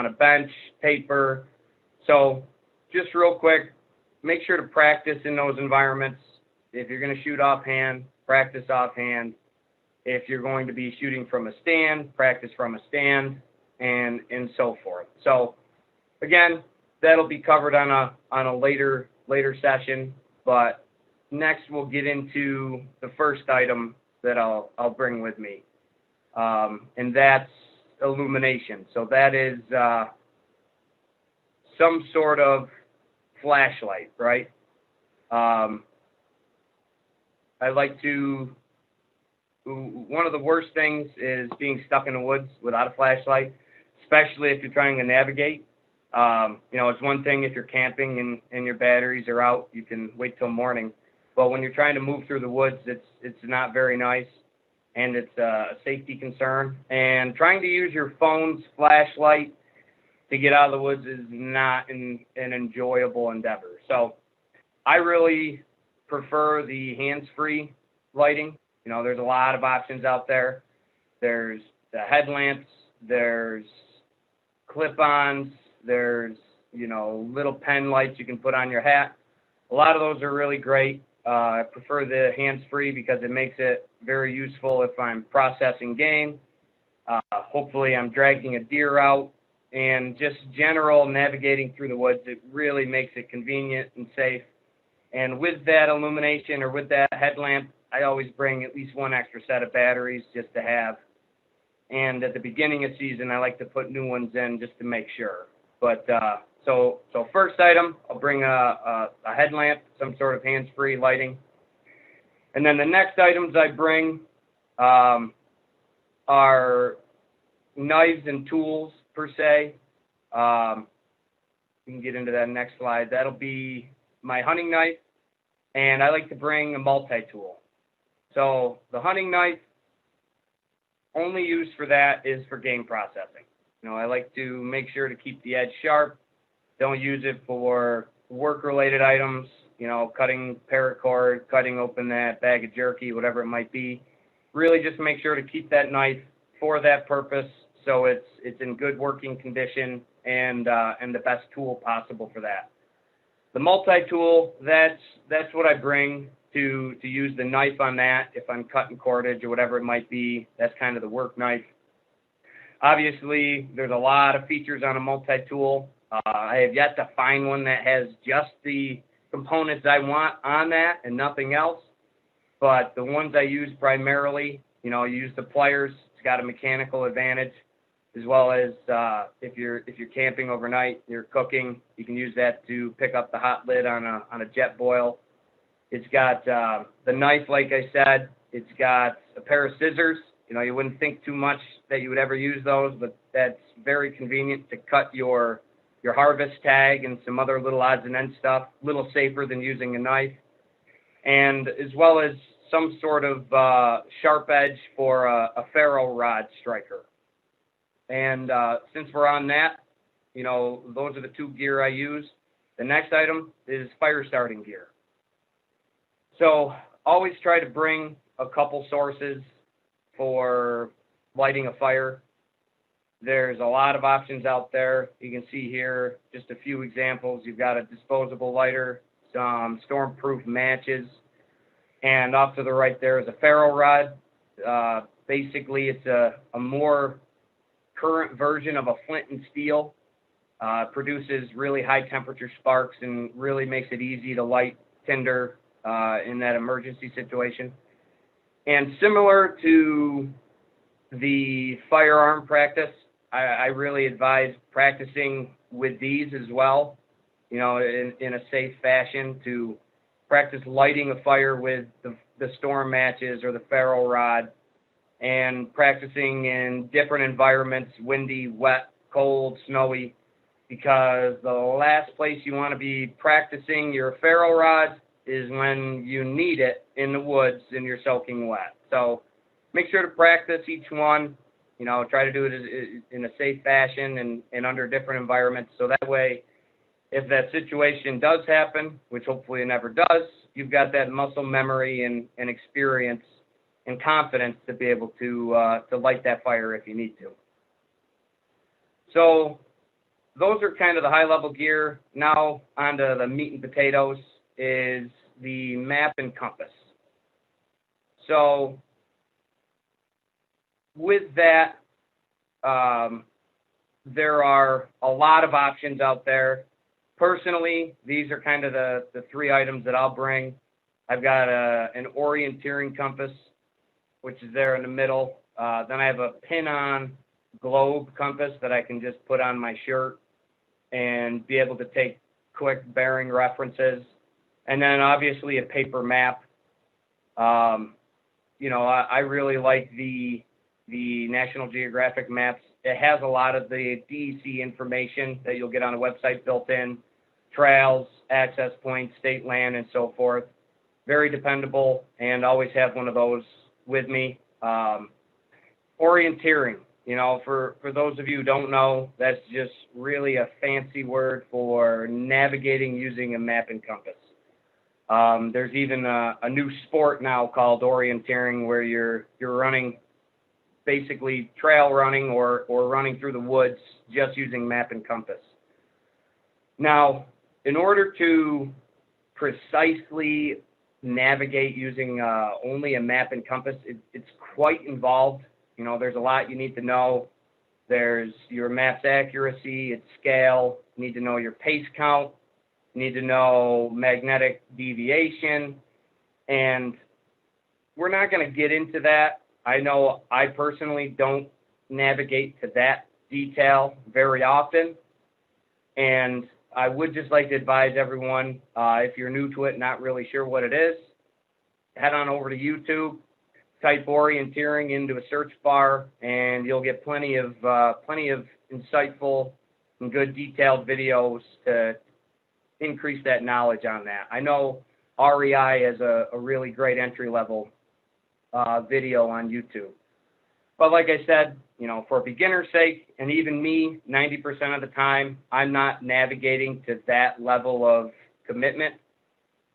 a bench, paper. So just real quick, make sure to practice in those environments. If you're going to shoot offhand, practice offhand. If you're going to be shooting from a stand, practice from a stand, and so forth. So again, that'll be covered on a later session. But next, we'll get into the first item that I'll bring with me, and that's illumination. So that is some sort of flashlight, right? One of the worst things is being stuck in the woods without a flashlight, especially if you're trying to navigate. It's one thing if you're camping and your batteries are out, you can wait till morning. But when you're trying to move through the woods, it's not very nice, and it's a safety concern. And trying to use your phone's flashlight to get out of the woods is not an enjoyable endeavor. So I really prefer the hands-free lighting. There's a lot of options out there. There's the headlamps, there's clip-ons, there's, little pen lights you can put on your hat. A lot of those are really great. I prefer the hands-free because it makes it very useful if I'm processing game. Hopefully I'm dragging a deer out, and just general navigating through the woods. It really makes it convenient and safe. And with that illumination or with that headlamp, I always bring at least one extra set of batteries just to have. And at the beginning of season, I like to put new ones in just to make sure. But so first item, I'll bring a headlamp, some sort of hands-free lighting. And then the next items I bring are knives and tools per se. You can get into that next slide. That'll be my hunting knife, and I like to bring a multi-tool. So the hunting knife, only use for that is for game processing. I like to make sure to keep the edge sharp Don't use it for work-related items, you know, cutting paracord, cutting open that bag of jerky, whatever it might be. Really just make sure to keep that knife for that purpose so it's in good working condition and the best tool possible for that. The multi-tool, that's what I bring to use the knife on that. If I'm cutting cordage or whatever it might be, that's kind of the work knife. Obviously, there's a lot of features on a multi-tool. I have yet to find one that has just the components I want on that and nothing else. But the ones I use primarily, you know, I use the pliers. It's got a mechanical advantage, as well as if you're camping overnight, you're cooking, you can use that to pick up the hot lid on a jet boil. It's got the knife, like I said. It's got a pair of scissors. You know, you wouldn't think too much that you would ever use those, but that's very convenient to cut your harvest tag and some other little odds and ends stuff. A little safer than using a knife. And as well as some sort of sharp edge for a ferro rod striker. And since we're on that, you know, those are the two gear I use. The next item is fire starting gear. So always try to bring a couple sources for lighting a fire. There's a lot of options out there. You can see here just a few examples. You've got a disposable lighter, some storm-proof matches, and off to the right there is a ferro rod. Basically, it's a more current version of a flint and steel. Produces really high temperature sparks and really makes it easy to light tinder in that emergency situation. And similar to the firearm practice, I really advise practicing with these as well, you know, in a safe fashion, to practice lighting a fire with the storm matches or the ferro rod, and practicing in different environments, windy, wet, cold, snowy, because the last place you want to be practicing your ferro rod is when you need it in the woods and you're soaking wet. So make sure to practice each one, you know, try to do it in a safe fashion and under different environments. So that way, if that situation does happen, which hopefully it never does, you've got that muscle memory and experience and confidence to be able to light that fire if you need to. So those are kind of the high-level gear. Now onto the meat and potatoes is the map and compass. So with that, there are a lot of options out there. Personally, these are kind of the three items that I'll bring. I've got an orienteering compass, which is there in the middle. Then I have a pin-on globe compass that I can just put on my shirt and be able to take quick bearing references. And then obviously a paper map. You know, I really like the National Geographic maps. It has a lot of the DEC information that you'll get on a website built in, trails, access points, state land, and so forth. Very dependable, and always have one of those with me. Orienteering, you know, for those of you who don't know, that's just really a fancy word for navigating using a map and compass. There's even a new sport now called orienteering, where you're running, basically trail running or running through the woods just using map and compass. Now, in order to precisely navigate using only a map and compass, it's quite involved. You know, there's a lot you need to know. There's your map's accuracy, its scale. You need to know your pace count. You need to know magnetic deviation. And we're not going to get into that. I know I personally don't navigate to that detail very often. And I would just like to advise everyone, if you're new to it, not really sure what it is, head on over to YouTube, type orienteering into a search bar, and you'll get plenty of insightful and good detailed videos to increase that knowledge on that. I know REI has a really great entry-level video on YouTube. But like I said, you know, for beginner's sake, and even me, 90% of the time, I'm not navigating to that level of commitment.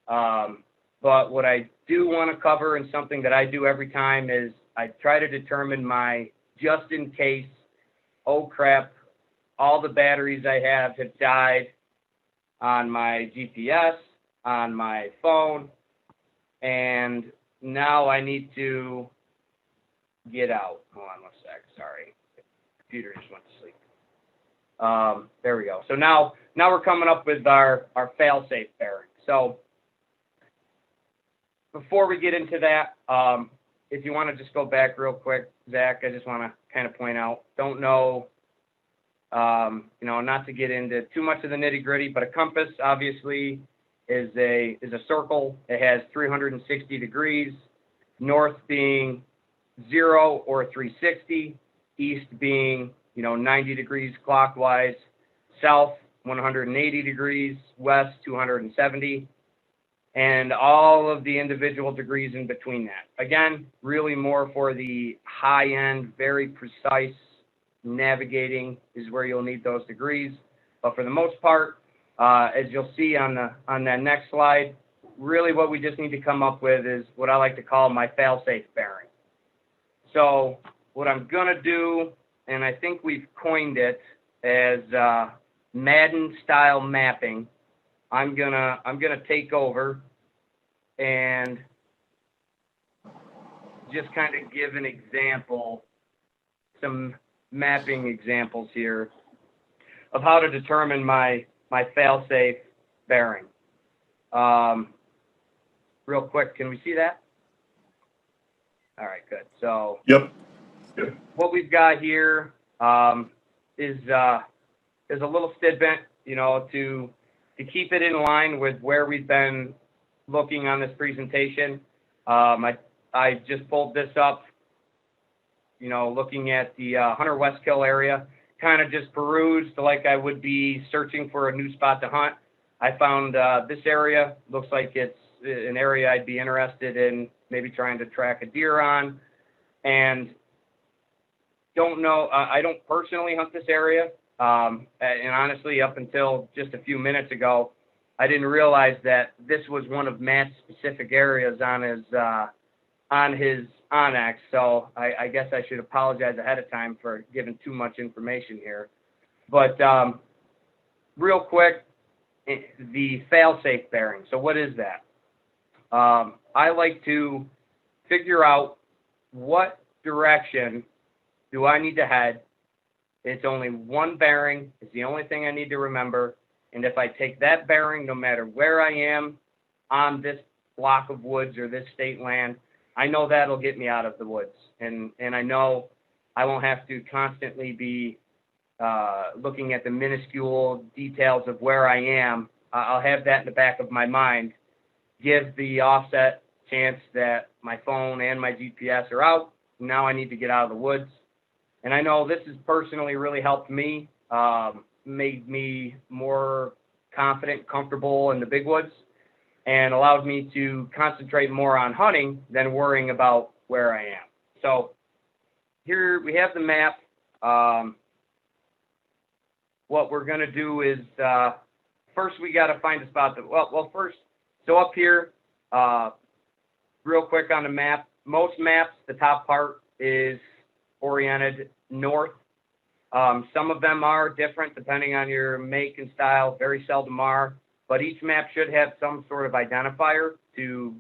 But what I do want to cover, and something that I do every time, is I try to determine my just in case, oh crap, all the batteries I have died on my GPS, on my phone, and now I need to get out. Hold on one sec, sorry. The computer just went to sleep. There we go. So now we're coming up with our fail-safe bearing. So before we get into that, if you want to just go back real quick, Zach, I just want to kind of point out, don't know, you know, not to get into too much of the nitty gritty, but a compass obviously is a circle. It has 360 degrees, north being 0 or 360, east being, you know, 90 degrees clockwise, south 180 degrees, west 270, and all of the individual degrees in between that. Again, really more for the high-end, very precise navigating is where you'll need those degrees. But for the most part, as you'll see on that next slide, really what we just need to come up with is what I like to call my fail-safe bearing. So what I'm gonna do, and I think we've coined it as Madden style mapping, I'm gonna take over and just kind of give an example, some mapping examples here of how to determine my fail-safe bearing. Real quick, can we see that? All right, good. So Yep. what we've got here is a little tidbit, you know, to keep it in line with where we've been looking on this presentation. I just pulled this up, you know, looking at the Hunter Westkill area, kind of just perused like I would be searching for a new spot to hunt. I found this area, looks like it's an area I'd be interested in maybe trying to track a deer on, and don't know, I don't personally hunt this area. And honestly, up until just a few minutes ago, I didn't realize that this was one of Matt's specific areas on his Onyx. So I guess I should apologize ahead of time for giving too much information here. But real quick, the fail-safe bearing. So what is that? I like to figure out what direction do I need to head. It's only one bearing. It's the only thing I need to remember. And if I take that bearing, no matter where I am on this block of woods or this state land, I know that'll get me out of the woods. And I know I won't have to constantly be looking at the minuscule details of where I am. I'll have that in the back of my mind. Give the offset chance that my phone and my GPS are out. Now I need to get out of the woods. And I know this has personally really helped me, made me more confident, comfortable in the big woods, and allowed me to concentrate more on hunting than worrying about where I am. So here we have the map. What we're going to do is first we got to find a spot that, well, first, so up here, real quick on the map, most maps, the top part is oriented north. Some of them are different depending on your make and style, very seldom are, but each map should have some sort of identifier to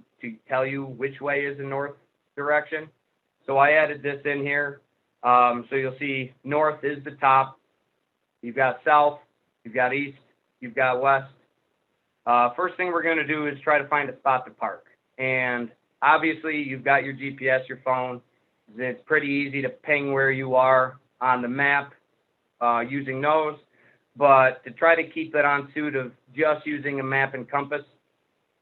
tell you which way is the north direction. So I added this in here. So you'll see north is the top. You've got south, you've got east, you've got west. First thing we're going to do is try to find a spot to park. And obviously you've got your GPS, your phone. It's pretty easy to ping where you are on the map using those, but to try to keep it on suit of just using a map and compass,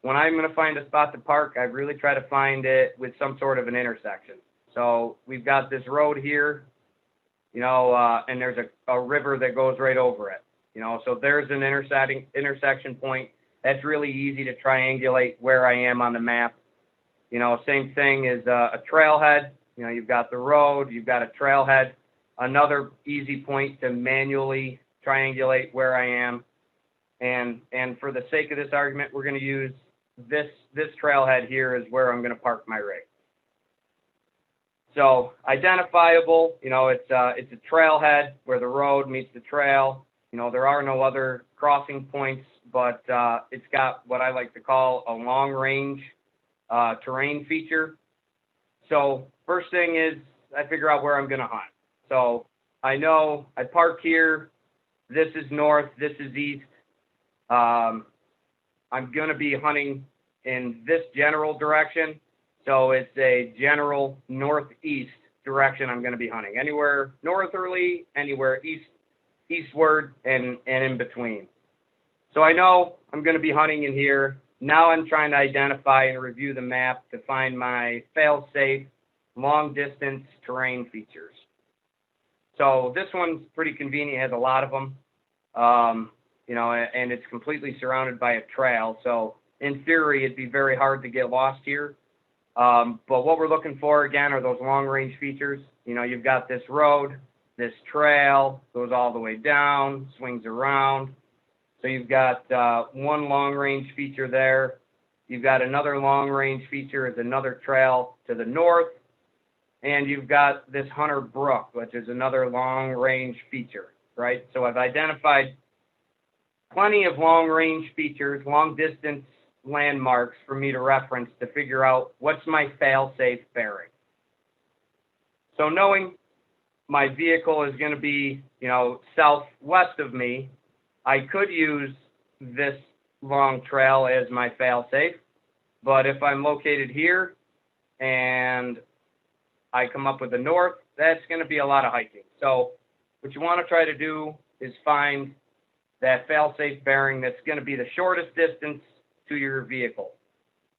when I'm going to find a spot to park, I really try to find it with some sort of an intersection. So we've got this road here, you know, and there's a river that goes right over it, you know, so there's an intersection point. That's really easy to triangulate where I am on the map. You know, same thing as a trailhead. You know, you've got the road, you've got a trailhead, another easy point to manually triangulate where I am. And for the sake of this argument, we're going to use this trailhead here is where I'm going to park my rig. So identifiable, you know, it's a trailhead where the road meets the trail. You know, there are no other crossing points, but it's got what I like to call a long range terrain feature. So first thing is I figure out where I'm going to hunt. So I know I park here. This is north. This is east. I'm going to be hunting in this general direction. So it's a general northeast direction I'm going to be hunting. Anywhere northerly, anywhere eastward, and in between. So I know I'm going to be hunting in here. Now I'm trying to identify and review the map to find my fail-safe long distance terrain features. So this one's pretty convenient, it has a lot of them, you know, and it's completely surrounded by a trail. So in theory, it'd be very hard to get lost here. But what we're looking for, again, are those long range features. You know, you've got this road, this trail, goes all the way down, swings around. So you've got one long range feature there. You've got another long range feature is another trail to the north. And you've got this Hunter Brook, which is another long range feature, right? So I've identified plenty of long range features, long distance landmarks for me to reference to figure out what's my fail-safe bearing. So knowing my vehicle is going to be, you know, southwest of me, I could use this long trail as my fail-safe, but if I'm located here and I come up with the north, that's going to be a lot of hiking. So what you want to try to do is find that fail-safe bearing that's going to be the shortest distance to your vehicle.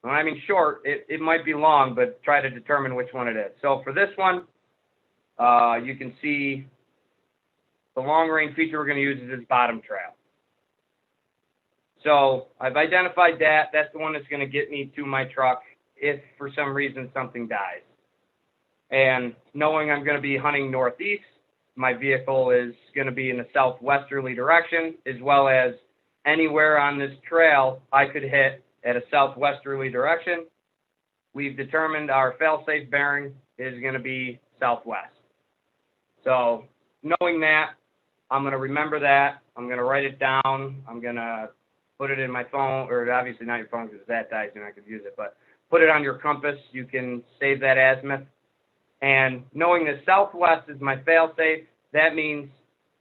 When I mean short, it might be long, but try to determine which one it is. So for this one, you can see the long range feature we're going to use is this bottom trail. So I've identified that. That's the one that's going to get me to my truck if for some reason something dies. And knowing I'm going to be hunting northeast, my vehicle is going to be in a southwesterly direction, as well as anywhere on this trail I could hit at a southwesterly direction. We've determined our fail-safe bearing is going to be southwest. So knowing that, I'm going to remember that. I'm going to write it down. I'm going to put it in my phone, or obviously not your phone because if that dies, you're not going to use it, but put it on your compass. You can save that azimuth. And knowing that southwest is my fail-safe, that means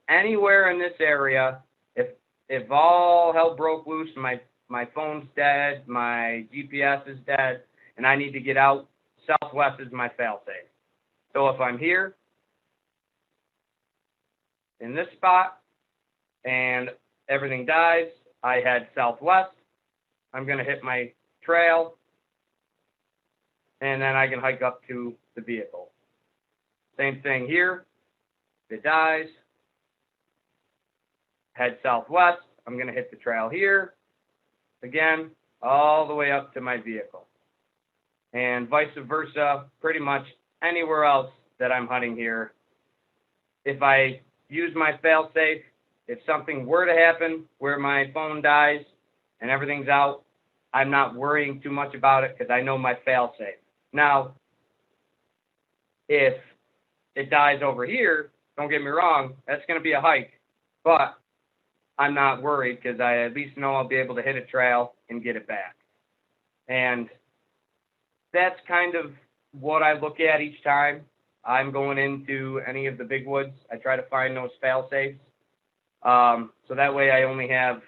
anywhere in this area, if all hell broke loose, my phone's dead, my GPS is dead, and I need to get out, southwest is my fail-safe. So if I'm here in this spot and everything dies, I head southwest. I'm going to hit my trail, and then I can hike up to the vehicle. Same thing here. If it dies, head southwest. I'm going to hit the trail here. Again, all the way up to my vehicle. And vice versa, pretty much anywhere else that I'm hunting here. If I use my fail-safe, if something were to happen where my phone dies and everything's out, I'm not worrying too much about it because I know my fail-safe. Now, if it dies over here, don't get me wrong, that's going to be a hike, but I'm not worried because I at least know I'll be able to hit a trail and get it back. And that's kind of what I look at each time I'm going into any of the big woods. I try to find those fail-safes. So that way I only have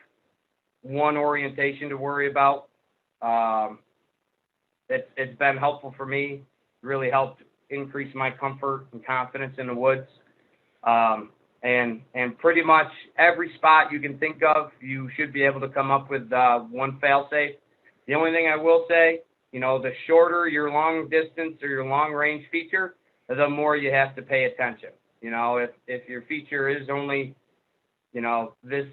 one orientation to worry about. It's been helpful for me, really helped increase my comfort and confidence in the woods. And pretty much every spot you can think of, you should be able to come up with one fail-safe. The only thing I will say, you know, the shorter your long distance or your long range feature, the more you have to pay attention. You know, if your feature is only, you know, this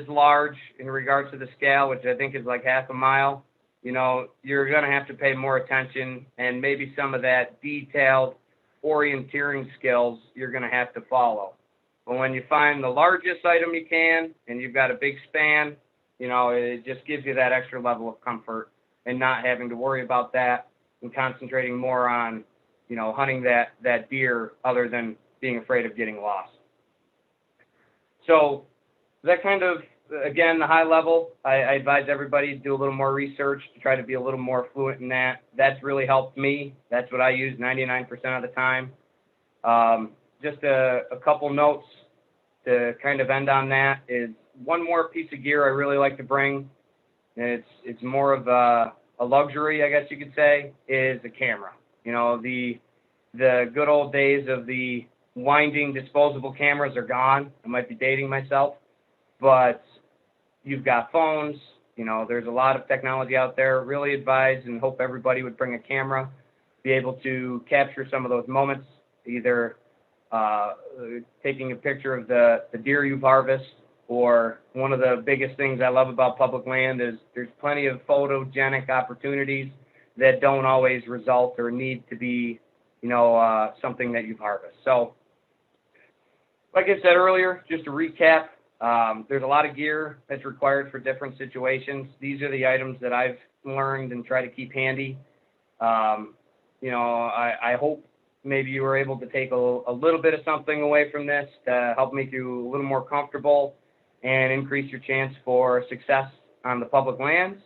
large in regards to the scale, which I think is like half a mile, you know, you're going to have to pay more attention, and maybe some of that detailed orienteering skills you're going to have to follow. But when you find the largest item you can and you've got a big span, you know, it just gives you that extra level of comfort and not having to worry about that and concentrating more on, you know, hunting that deer other than being afraid of getting lost. So that kind of, again, the high level, I advise everybody to do a little more research to try to be a little more fluent in that. That's really helped me. That's what I use 99% of the time. Just a couple notes to kind of end on that is one more piece of gear I really like to bring. It's more of a luxury, I guess you could say, is a camera. You know, the good old days of the winding disposable cameras are gone. I might be dating myself, but you've got phones, you know, there's a lot of technology out there. Really advise and hope everybody would bring a camera, be able to capture some of those moments, either taking a picture of the deer you've harvested, or one of the biggest things I love about public land is there's plenty of photogenic opportunities that don't always result or need to be, you know, something that you've harvested. So, like I said earlier, just to recap, there's a lot of gear that's required for different situations. These are the items that I've learned and try to keep handy. You know, I hope maybe you were able to take a little bit of something away from this to help make you a little more comfortable and increase your chance for success on the public lands.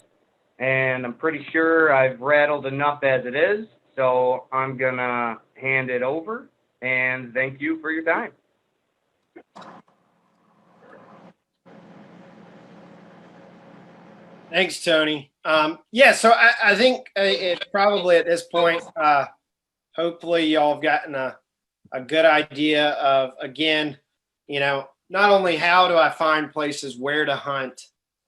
And I'm pretty sure I've rattled enough as it is, so I'm gonna hand it over and thank you for your time. Thanks, Tony. Yeah, so I think it's probably at this point, hopefully y'all have gotten a good idea of, again, you know, not only how do I find places where to hunt,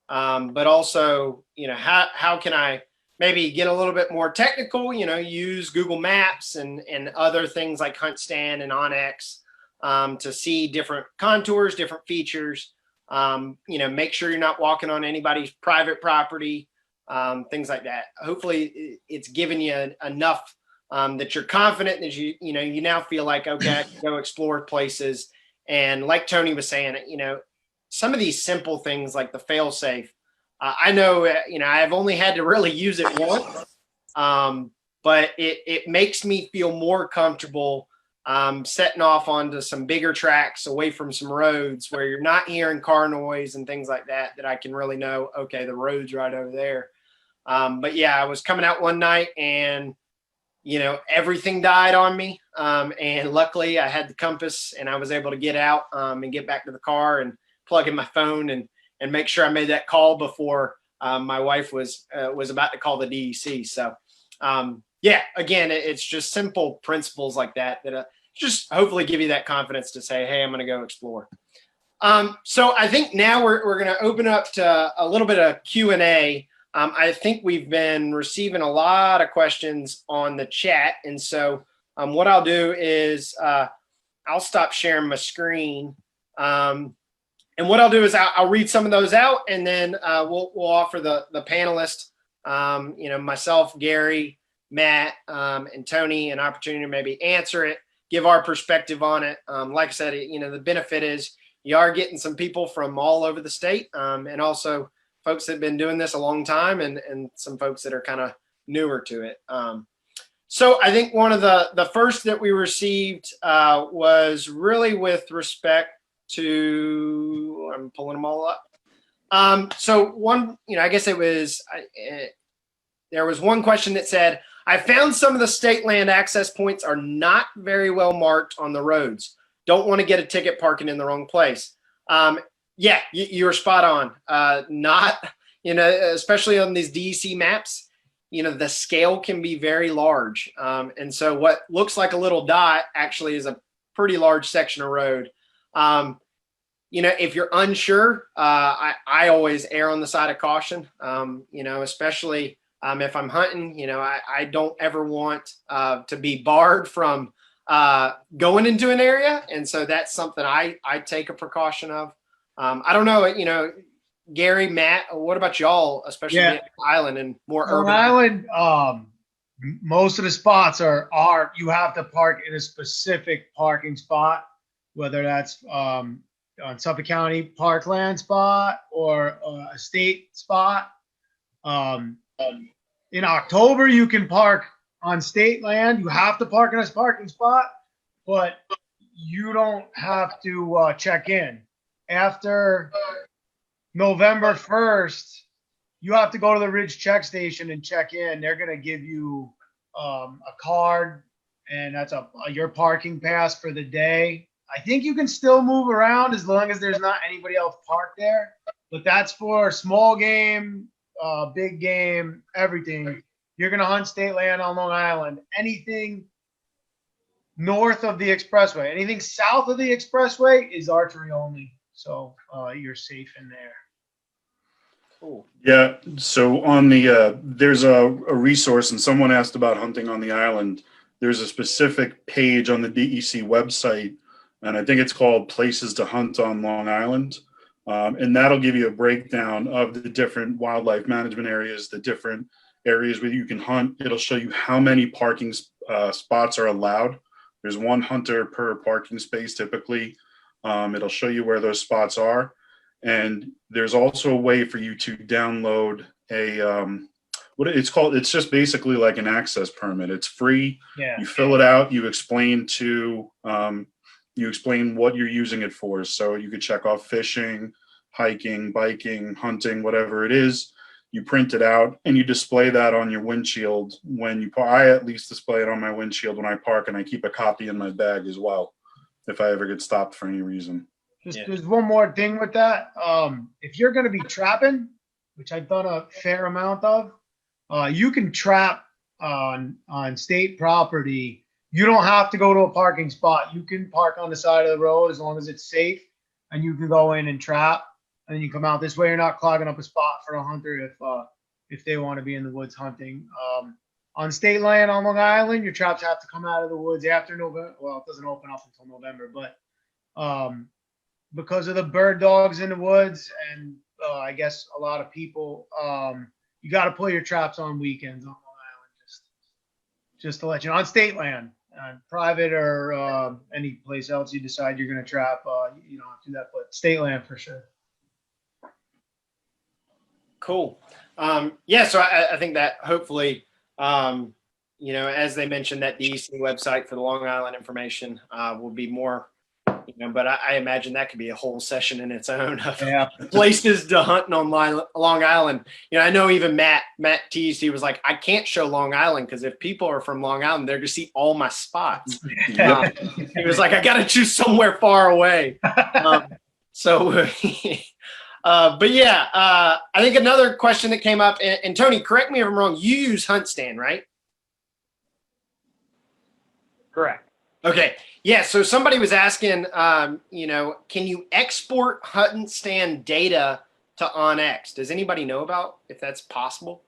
but also, you know, how can I maybe get a little bit more technical, you know, use Google Maps and other things like Hunt Stand and OnX to see different contours, different features. You know, make sure you're not walking on anybody's private property, things like that. Hopefully it's given you enough that you're confident that you know, you now feel like, okay, I can go explore places. And like Tony was saying, you know, some of these simple things like the fail safe, I know, you know, I've only had to really use it once, but it makes me feel more comfortable setting off onto some bigger tracks away from some roads where you're not hearing car noise and things like that, that I can really know, okay, the road's right over there. But yeah, I was coming out one night and, you know, everything died on me. And luckily I had the compass and I was able to get out and get back to the car and plug in my phone and make sure I made that call before my wife was about to call the DEC. So yeah, again, it's just simple principles like that just hopefully give you that confidence to say, hey, I'm going to go explore. So I think now we're going to open up to a little bit of Q&A. I think we've been receiving a lot of questions on the chat. And so what I'll do is I'll stop sharing my screen. And what I'll do is I'll read some of those out, and then we'll offer the panelists, you know, myself, Gary, Matt, and Tony an opportunity to maybe answer it, give our perspective on it. Like I said, you know, the benefit is you are getting some people from all over the state, and also folks that have been doing this a long time, and some folks that are kind of newer to it. So I think one of the first that we received was really with respect to, I'm pulling them all up. So one, you know, I guess it was, there was one question that said, I found some of the state land access points are not very well marked on the roads. Don't want to get a ticket parking in the wrong place. Yeah, you were spot on. Not, you know, especially on these DEC maps, you know, the scale can be very large. And so what looks like a little dot actually is a pretty large section of road. You know, if you're unsure, I always err on the side of caution, you know, especially if I'm hunting. You know, I don't ever want to be barred from going into an area. And so that's something I take a precaution of. I don't know, you know, Gary, Matt, what about y'all, especially Yeah. being an island and more Long urban? Island, Most of the spots are you have to park in a specific parking spot, whether that's on Suffolk County parkland spot or a state spot. Um, in October, you can park on state land. You have to park in a parking spot, but you don't have to check in. After November 1st, you have to go to the Ridge check station and check in. They're going to give you a card, and that's your parking pass for the day. I think you can still move around as long as there's not anybody else parked there. But that's for small game, big game, everything. You're going to hunt state land on Long Island. Anything north of the expressway, anything south of the expressway is archery only. So you're safe in there. Cool. Yeah. So on the there's a resource, and someone asked about hunting on the island. There's a specific page on the DEC website, and I think it's called Places to Hunt on Long Island. And that'll give you a breakdown of the different wildlife management areas, the different areas where you can hunt. It'll show you how many parking spots are allowed. There's one hunter per parking space typically. It'll show you where those spots are. And there's also a way for you to download a, what it's called, it's just basically like an access permit. It's free. Yeah. You fill it out, you explain what you're using it for. So you could check off fishing, hiking, biking, hunting, whatever it is. You print it out and you display that on your windshield when you park. I at least display it on my windshield when I park, and I keep a copy in my bag as well if I ever get stopped for any reason. There's one more thing with that. If you're going to be trapping, which I've done a fair amount of, you can trap on state property. You don't have to go to a parking spot. You can park on the side of the road as long as it's safe, and you can go in and trap, and then you come out this way. You're not clogging up a spot for a hunter if they want to be in the woods hunting. On state land on Long Island, your traps have to come out of the woods after November. Well, it doesn't open up until November, but because of the bird dogs in the woods and I guess a lot of people, you got to pull your traps on weekends on Long Island, just to let you know. On state land, private or any place else you decide you're going to trap, you don't have to do that, but state land for sure. Cool. Yeah, so I think that hopefully, as they mentioned, that DEC website for the Long Island information will be more, but I imagine that could be a whole session in its own of places to hunt on Long Island. I know even Matt teased, he was like, I can't show Long Island because if people are from Long Island, they're going to see all my spots. He was like, I got to choose somewhere far away. But yeah, I think another question that came up, and Tony, correct me if I'm wrong, you use HuntStand, right? Correct. Okay. Yeah. So somebody was asking, can you export HuntStand data to OnX? Does anybody know about if that's possible?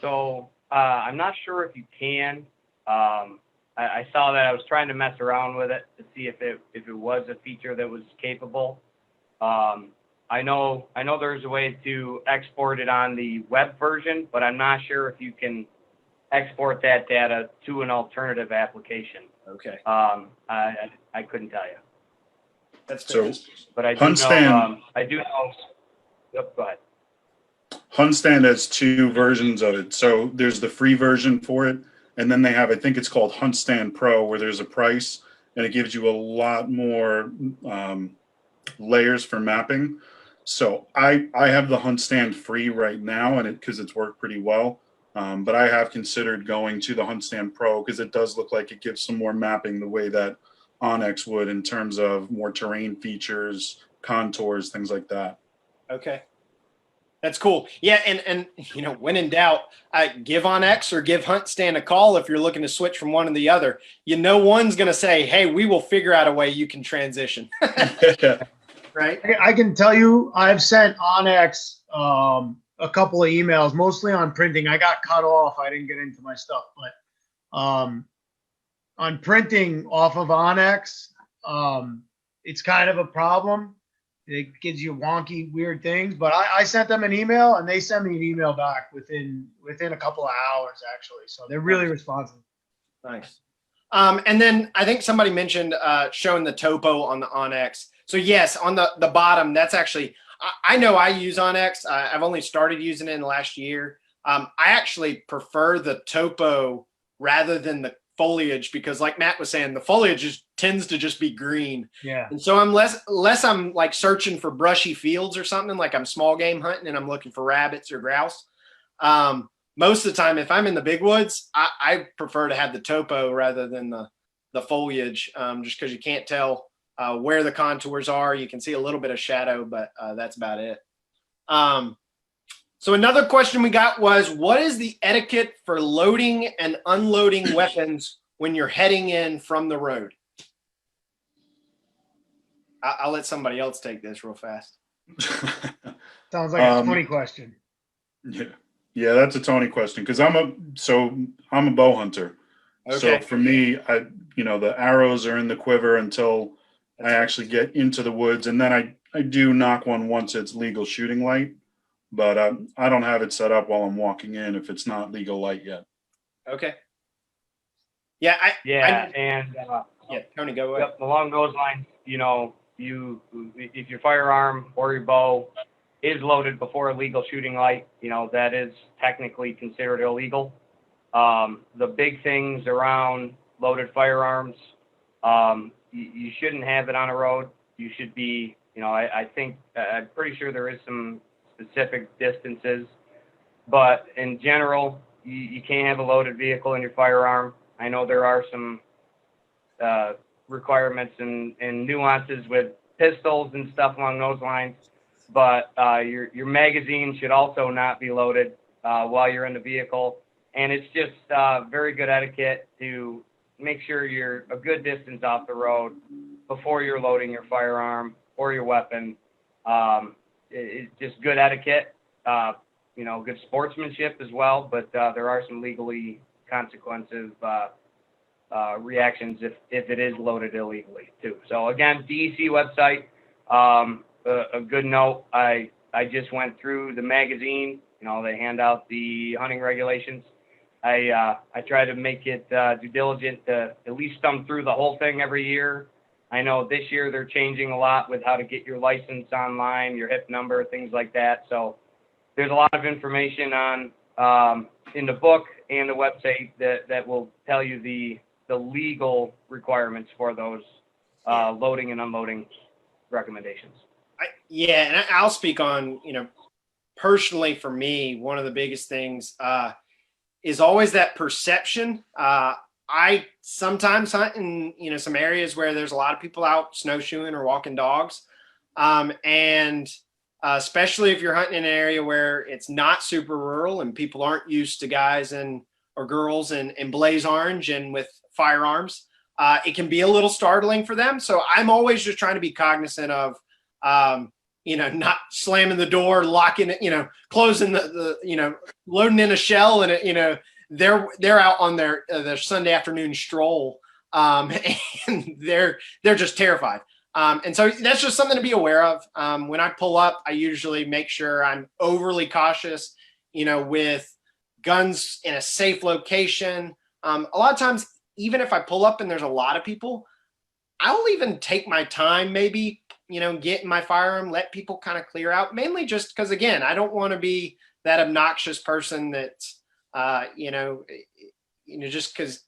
So I'm not sure if you can. I saw that. I was trying to mess around with it to see if it was a feature that was capable. I know there's a way to export it on the web version, but I'm not sure if you can export that data to an alternative application. Okay. I couldn't tell you. That's fair. So, but I do HuntStand, know. I do know. Yep, go ahead. HuntStand has two versions of it. So there's the free version for it, and then they have, I think it's called HuntStand Pro, where there's a price and it gives you a lot more layers for mapping. So I have the HuntStand free right now, and because it's worked pretty well. But I have considered going to the HuntStand Pro because it does look like it gives some more mapping the way that OnX would in terms of more terrain features, contours, things like that. Okay. That's cool. Yeah, and when in doubt, give OnX or give HuntStand a call if you're looking to switch from one to the other. One's going to say, hey, we will figure out a way you can transition. Right? I can tell you I've sent OnX a couple of emails, mostly on printing. I got cut off. I didn't get into my stuff, but on printing off of OnX, it's kind of a problem. it gives you wonky, weird things. But I sent them an email, and they sent me an email back within a couple of hours, actually. So they're really responsive. Nice. And then I think somebody mentioned showing the topo on the Onyx. So yes, on the bottom, that's actually, I know I use Onyx. I've only started using it in the last year. I actually prefer the topo rather than the foliage because, like Matt was saying, the foliage just tends to just be green. Yeah. And so unless I'm like searching for brushy fields or something, like I'm small game hunting and I'm looking for rabbits or grouse. Most of the time, if I'm in the big woods, I prefer to have the topo rather than the foliage, just because you can't tell where the contours are. You can see a little bit of shadow, but that's about it. So another question we got was, what is the etiquette for loading and unloading weapons when you're heading in from the road? I'll let somebody else take this real fast. Sounds like a Tony question. Yeah, that's a Tony question because I'm a bow hunter. Okay. So for me, the arrows are in the quiver until I actually get into the woods, and then I do nock one once it's legal shooting light, but I don't have it set up while I'm walking in if it's not legal light yet. Okay. Yeah. Tony, go ahead. Yep, along those lines, if your firearm or your bow is loaded before a legal shooting light, that is technically considered illegal. The big things around loaded firearms, you shouldn't have it on a road. You should be, I think, I'm pretty sure there is some specific distances, but in general, you can't have a loaded vehicle in your firearm. I know there are some requirements and nuances with pistols and stuff along those lines, but your magazine should also not be loaded while you're in the vehicle. And it's just very good etiquette to make sure you're a good distance off the road before you're loading your firearm or your weapon. It's just good etiquette, good sportsmanship as well, but there are some legally consequentive reactions if it is loaded illegally too. So again, DEC website, a good note. I just went through the magazine. They hand out the hunting regulations. I try to make it due diligent to at least thumb through the whole thing every year. I know this year they're changing a lot with how to get your license online, your HIP number, things like that. So there's a lot of information on in the book and the website that will tell you the legal requirements for those loading and unloading recommendations. And I'll speak on, personally for me, one of the biggest things is always that perception. I sometimes hunt in, some areas where there's a lot of people out snowshoeing or walking dogs. And especially if you're hunting in an area where it's not super rural and people aren't used to guys or girls in blaze orange and with firearms, it can be a little startling for them. So I'm always just trying to be cognizant of, not slamming the door, locking it, closing the loading in a shell and they're out on their Sunday afternoon stroll, and they're just terrified. And so that's just something to be aware of. When I pull up, I usually make sure I'm overly cautious, with guns in a safe location. A lot of times, even if I pull up and there's a lot of people, I'll even take my time, maybe, get in my firearm, let people kind of clear out, mainly just because, again, I don't want to be that obnoxious person that's, just because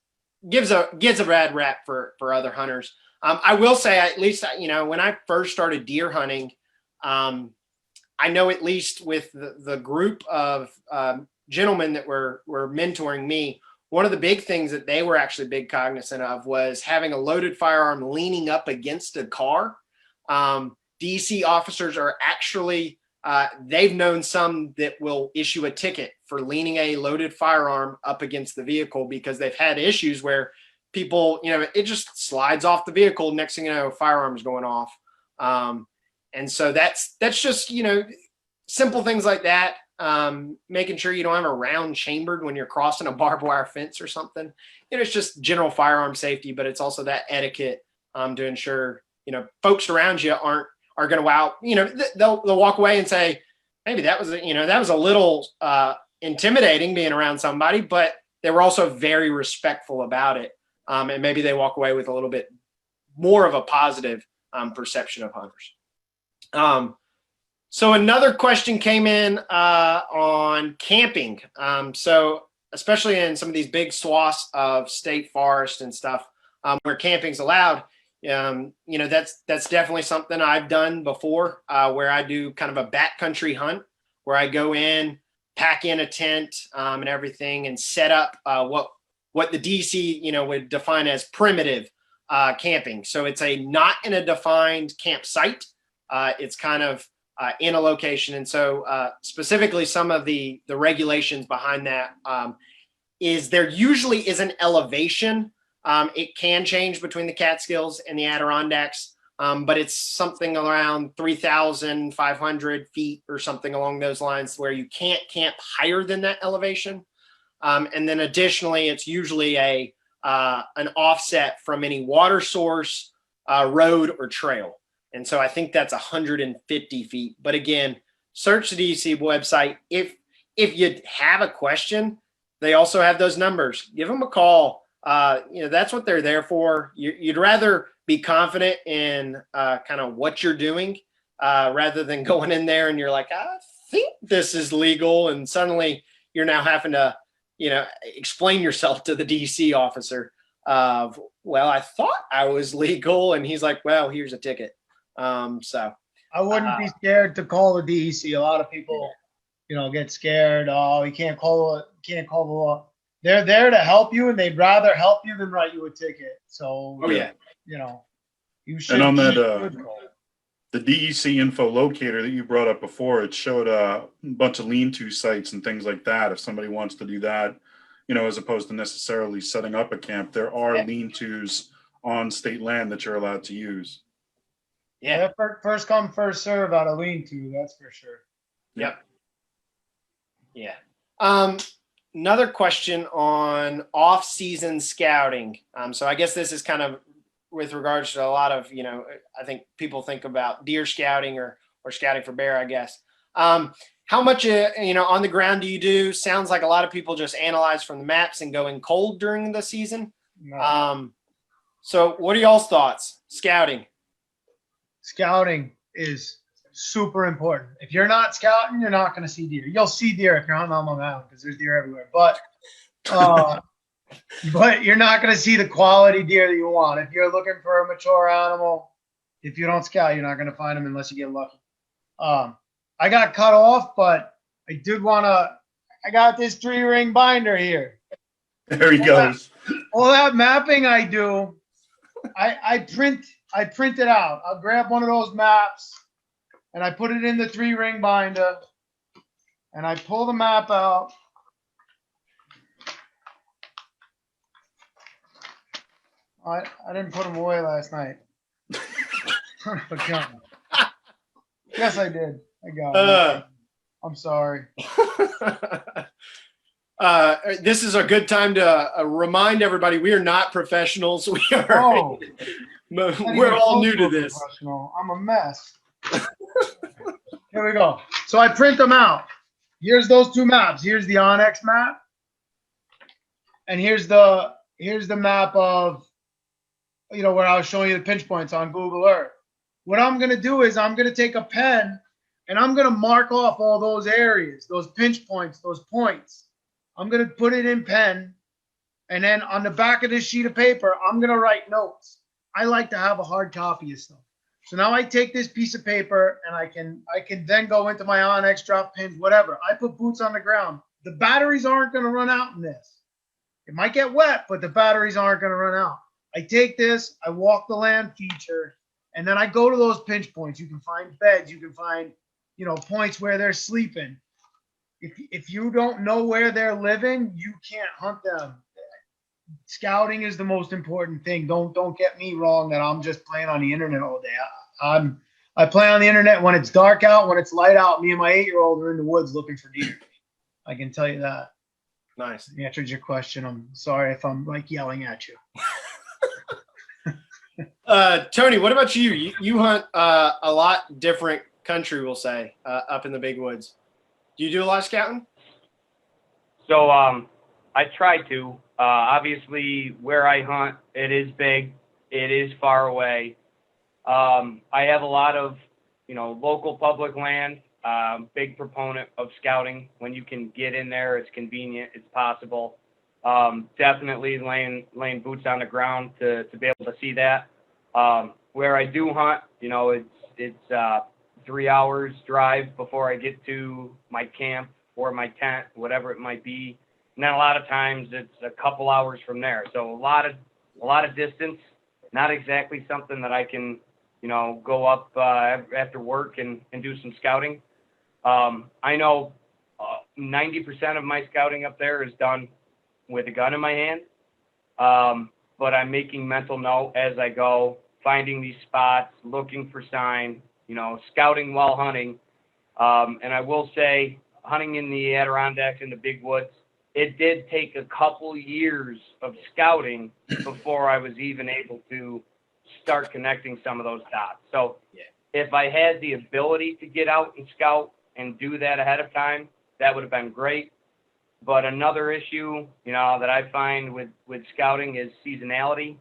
gives a bad rap for other hunters. I will say, at least, when I first started deer hunting, I know at least with the group of gentlemen that were mentoring me, one of the big things that they were actually big cognizant of was having a loaded firearm leaning up against a car. DC officers are actually, they've known some that will issue a ticket for leaning a loaded firearm up against the vehicle because they've had issues where people, it just slides off the vehicle. Next thing you know, firearms going off. And so that's just, simple things like that. Making sure you don't have a round chambered when you're crossing a barbed wire fence or something. It's just general firearm safety, but it's also that etiquette to ensure, folks around you are going to wow, they'll walk away and say, maybe that was, that was a little intimidating being around somebody, but they were also very respectful about it. And maybe they walk away with a little bit more of a positive perception of hunters. So another question came in on camping. So especially in some of these big swaths of state forest and stuff where camping's allowed, that's definitely something I've done before, where I do kind of a backcountry hunt where I go in, pack in a tent and everything, and set up what the DC would define as primitive camping. So it's not in a defined campsite. It's kind of in a location, and so specifically some of the regulations behind that is there usually is an elevation. It can change between the Catskills and the Adirondacks, but it's something around 3,500 feet or something along those lines where you can't camp higher than that elevation. And then additionally, it's usually an offset from any water source, road, or trail. And so I think that's 150 feet. But again, search the DC website. If you have a question, they also have those numbers. Give them a call. That's what they're there for. You'd rather be confident in kind of what you're doing rather than going in there and you're like, I think this is legal. And suddenly you're now having to, explain yourself to the DC officer of, well, I thought I was legal. And he's like, well, here's a ticket. So I wouldn't be scared to call the DEC. A lot of people, get scared. Oh, you can't call the law. They're there to help you, and they'd rather help you than write you a ticket. So, you should. And on that, the DEC info locator that you brought up before, it showed a bunch of lean-to sites and things like that. If somebody wants to do that, as opposed to necessarily setting up a camp, there are lean-tos on state land that you're allowed to use. Yeah. First come, first serve out of lean-to, that's for sure. Yep. Yeah. Another question on off-season scouting. So I guess this is kind of with regards to a lot of, I think people think about deer scouting or scouting for bear, I guess. How much, on the ground do you do? Sounds like a lot of people just analyze from the maps and go in cold during the season. No. So what are y'all's thoughts? Scouting Scouting is super important. If you're not scouting, you're not going to see deer. You'll see deer if you're hunting on Long Island because there's deer everywhere. But you're not going to see the quality deer that you want. If you're looking for a mature animal, if you don't scout, you're not going to find them unless you get lucky. I got cut off, but I did want to. I got this 3-ring binder here. There he goes. All that mapping I do, I print it out. I'll grab one of those maps and I put it in the 3-ring binder and I pull the map out. I didn't put them away last night. Yes, I did. I got it. I'm sorry. This is a good time to remind everybody we are not professionals. We're all new to this. I'm a mess. Here we go. So I print them out. Here's those 2 maps. Here's the Onyx map, and here's the map of where I was showing you the pinch points on Google Earth. What I'm gonna do is I'm gonna take a pen and I'm gonna mark off all those areas, those pinch points, those points. I'm gonna put it in pen, and then on the back of this sheet of paper, I'm gonna write notes. I like to have a hard copy of stuff. So now I take this piece of paper and I can then go into my Onyx, drop pins, whatever. I put boots on the ground. The batteries aren't going to run out in this. It might get wet, but the batteries aren't going to run out. I take this, I walk the land feature, and then I go to those pinch points. You can find beds. You can find, points where they're sleeping. If you don't know where they're living, you can't hunt them. Scouting is the most important thing. Don't get me wrong that I'm just playing on the internet all day. I play on the internet when it's dark out, when it's light out. Me and my 8-year-old are in the woods looking for deer. I can tell you that. Nice. I answered your question. I'm sorry if I'm yelling at you. Tony, what about you? You hunt a lot different country, we'll say, up in the big woods. Do you do a lot of scouting? So I try to. Obviously, where I hunt, it is big. It is far away. I have a lot of, local public land. Big proponent of scouting. When you can get in there, it's convenient. It's possible. Definitely laying boots on the ground to be able to see that. Where I do hunt, it's 3 hours drive before I get to my camp or my tent, whatever it might be. And then a lot of times it's a couple hours from there. So a lot of distance, not exactly something that I can, go up after work and do some scouting. I know 90% of my scouting up there is done with a gun in my hand. But I'm making mental note as I go, finding these spots, looking for sign, scouting while hunting. And I will say, hunting in the Adirondacks in the big woods, it did take a couple years of scouting before I was even able to start connecting some of those dots. So if I had the ability to get out and scout and do that ahead of time, that would have been great. But another issue, that I find with scouting is seasonality,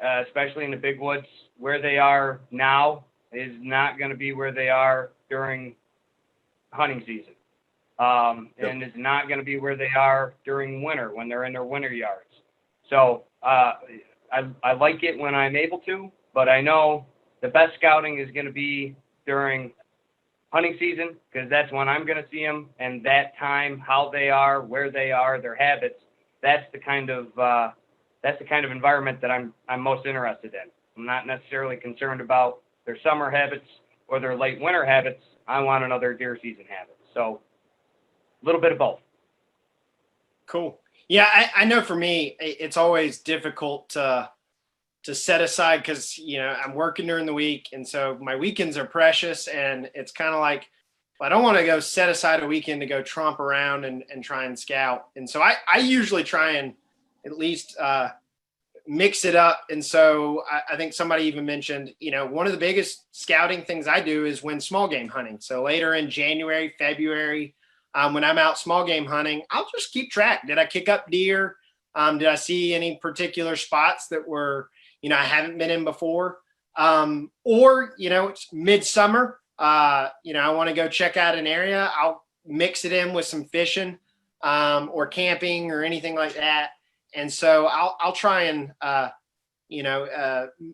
especially in the big woods. Where they are now is not going to be where they are during hunting season. And it's not going to be where they are during winter when they're in their winter yards. So I like it when I'm able to, but I know the best scouting is going to be during hunting season, because that's when I'm going to see them, and that time, how they are, where they are, their habits. That's the kind of environment that I'm most interested in. I'm not necessarily concerned about their summer habits or their late winter habits. I want to know their deer season habits. So a little bit of both. Cool. Yeah, I know for me, it's always difficult to set aside because, I'm working during the week. And so my weekends are precious. And it's kind of like, I don't want to go set aside a weekend to go tromp around and try and scout. And so I usually try and at least mix it up. And so I think somebody even mentioned, one of the biggest scouting things I do is when small game hunting. So later in January, February, when I'm out small game hunting, I'll just keep track. Did I kick up deer? Did I see any particular spots that were, I haven't been in before? Or, it's midsummer. I want to go check out an area. I'll mix it in with some fishing or camping or anything like that. And so I'll try and,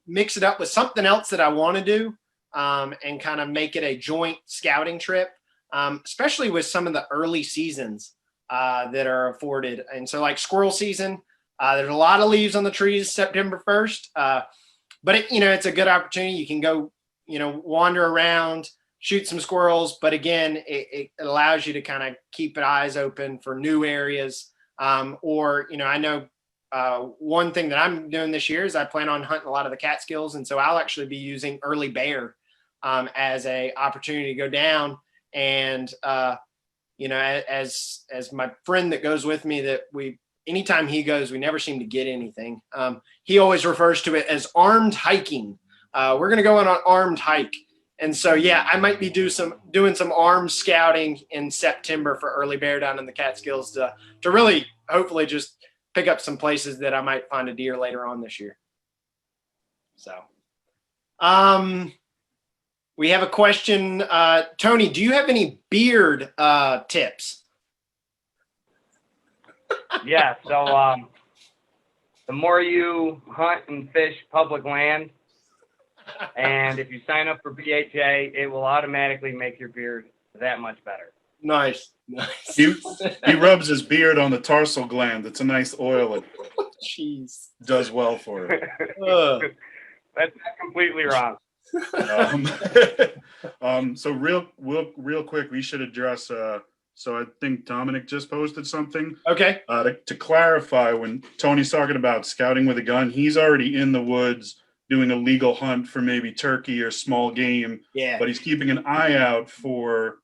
mix it up with something else that I want to do and kind of make it a joint scouting trip, especially with some of the early seasons that are afforded. And so like squirrel season, there's a lot of leaves on the trees September 1st. But it's a good opportunity. You can go, wander around, shoot some squirrels. But again, it allows you to kind of keep eyes open for new areas. Or, I know one thing that I'm doing this year is I plan on hunting a lot of the Catskills. And so I'll actually be using early bear as a opportunity to go down. And, as my friend that goes with me anytime he goes, we never seem to get anything. He always refers to it as armed hiking. We're going to go on an armed hike. And so, yeah, I might be doing some armed scouting in September for early bear down in the Catskills to really hopefully just pick up some places that I might find a deer later on this year. So, we have a question. Tony, do you have any beard tips? Yeah. So the more you hunt and fish public land, and if you sign up for BHA, it will automatically make your beard that much better. Nice. He rubs his beard on the tarsal gland. It's a nice oil. It Jeez. does well for it. That's not completely wrong. So real quick, we should address. So I think Dominic just posted something. Okay. To clarify, when Tony's talking about scouting with a gun, he's already in the woods doing a legal hunt for maybe turkey or small game. Yeah. But he's keeping an eye out for,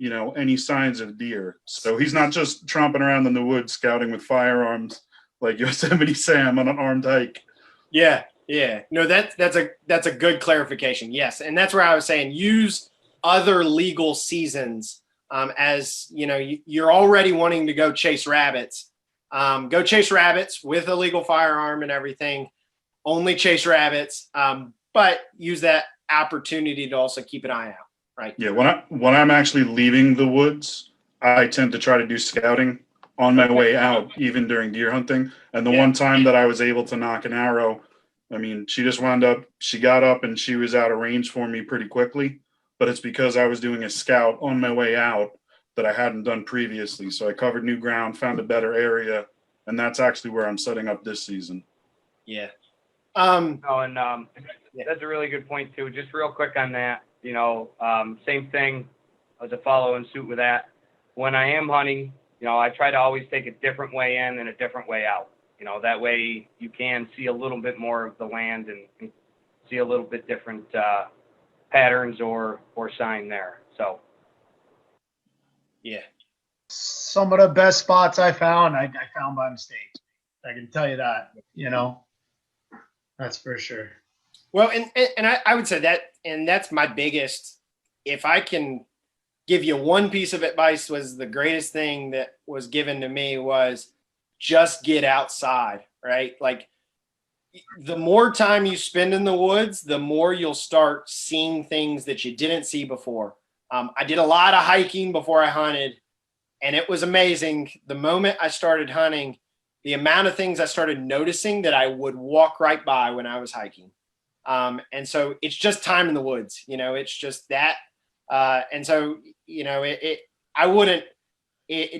any signs of deer. So he's not just tromping around in the woods scouting with firearms like Yosemite Sam on an armed hike. Yeah. Yeah, no, that's a good clarification. Yes, and that's where I was saying use other legal seasons as you know you're already wanting to go chase rabbits. Go chase rabbits with a legal firearm and everything. Only chase rabbits, but use that opportunity to also keep an eye out. Right. Yeah, when I'm actually leaving the woods, I tend to try to do scouting on my way out, even during deer hunting. And the one time that I was able to knock an arrow, I mean, she got up and she was out of range for me pretty quickly. But it's because I was doing a scout on my way out that I hadn't done previously. So I covered new ground, found a better area, and that's actually where I'm setting up this season. Yeah. That's a really good point too. Just real quick on that, same thing as a follow and suit with that. When I am hunting, I try to always take a different way in and a different way out. That way you can see a little bit more of the land and see a little bit different patterns or sign there. So. Yeah. Some of the best spots I found by mistake. I can tell you that, that's for sure. Well, and I would say that, and that's my biggest, if I can give you one piece of advice, was the greatest thing that was given to me was just get outside, right? Like the more time you spend in the woods, the more you'll start seeing things that you didn't see before. I did a lot of hiking before I hunted, and it was amazing. The moment I started hunting, the amount of things I started noticing that I would walk right by when I was hiking. And so it's just time in the woods, it's just that. And so,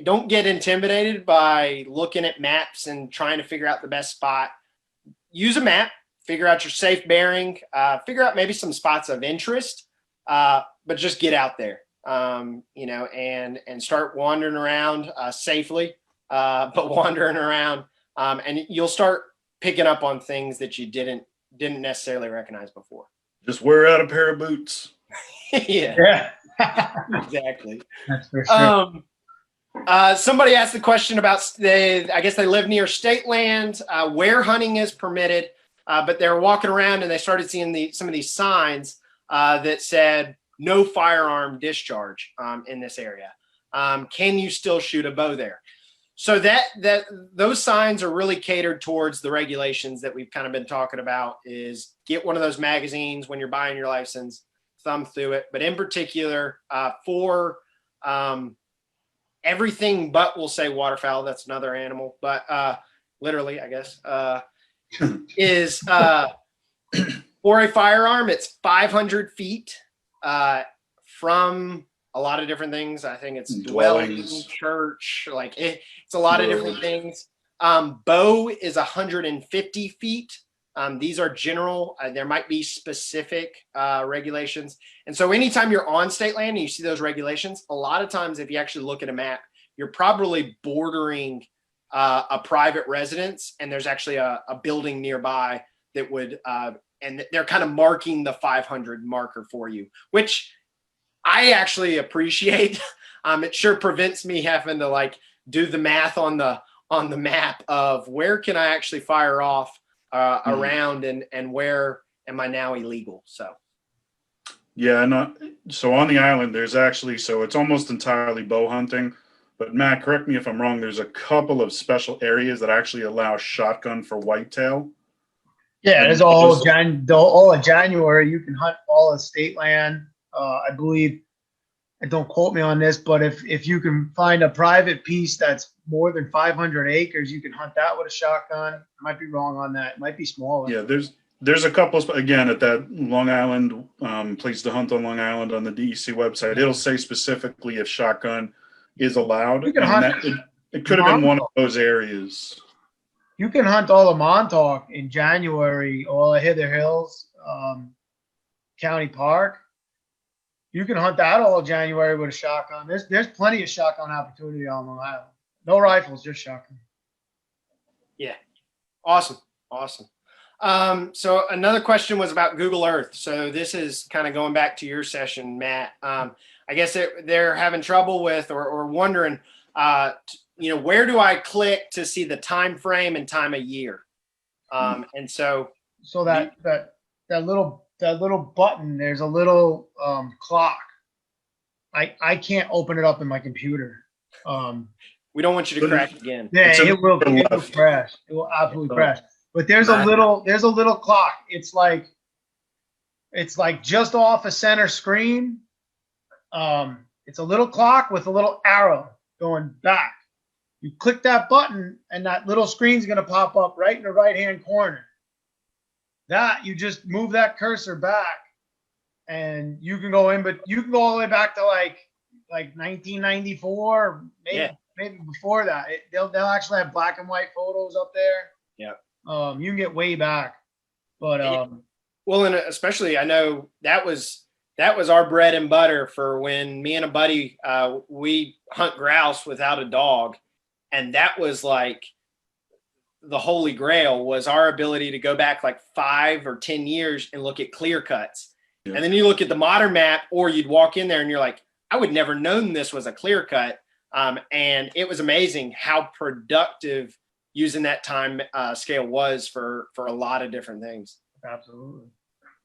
don't get intimidated by looking at maps and trying to figure out the best spot. Use a map, figure out your safe bearing, figure out maybe some spots of interest, but just get out there, and start wandering around safely, but wandering around, and you'll start picking up on things that you didn't necessarily recognize before. Just wear out a pair of boots. Yeah. Exactly. That's for sure. Somebody asked the question about I guess they live near state land where hunting is permitted, but they were walking around and they started seeing some of these signs that said no firearm discharge in this area. Can you still shoot a bow there? So that those signs are really catered towards the regulations that we've kind of been talking about. Is get one of those magazines when you're buying your license, thumb through it. But in particular, for everything but, we'll say waterfowl, that's another animal, but literally, I guess, is for a firearm, it's 500 feet from a lot of different things. I think it's dwelling, church, it's a lot of different things. Bow is 150 feet. These are general. There might be specific regulations. And so anytime you're on state land and you see those regulations, a lot of times if you actually look at a map, you're probably bordering a private residence, and there's actually a building nearby that would, and they're kind of marking the 500 marker for you, which I actually appreciate. It sure prevents me having to do the math on the map of where can I actually fire off around and where am I now illegal. So yeah, so on the island there's actually, so it's almost entirely bow hunting, but Matt, correct me if I'm wrong, there's a couple of special areas that actually allow shotgun for whitetail. Yeah, there's all of January you can hunt all of state land. I believe, and don't quote me on this, but if you can find a private piece that's more than 500 acres, you can hunt that with a shotgun. I might be wrong on that. It might be smaller. Yeah, there's a couple, again, at that Long Island place to hunt on Long Island on the DEC website, it'll say specifically if shotgun is allowed. You can hunt. It could have been one of those areas. You can hunt all of Montauk in January, all of Hither Hills, County Park. You can hunt that all of January with a shotgun. There's plenty of shotgun opportunity on Long Island. No rifles, just shotgun. Yeah. Awesome. So another question was about Google Earth. So this is kind of going back to your session, Matt. I guess they're having trouble with or wondering, where do I click to see the time frame and time of year? And so so that little button, there's a little clock. I can't open it up in my computer. We don't want you to crash again. Yeah, It's in it will the left. crash. It will absolutely Yeah. crash. But there's a Matt? little clock. It's like just off a center screen. It's a little clock with a little arrow going back. You click that button and that little screen's going to pop up right in the right-hand corner. That you just move that cursor back and you can go in, but you can go all the way back to like 1994, maybe before that. They'll actually have black and white photos up there. Yeah. You can get way back, but well, and especially I know that was our bread and butter for when me and a buddy we hunt grouse without a dog, and that was like the holy grail was our ability to go back like 5 or 10 years and look at clear cuts. Yeah. And then you look at the modern map, or you'd walk in there and you're like, I would never known this was a clear cut. And it was amazing how productive using that time scale was for a lot of different things. absolutely,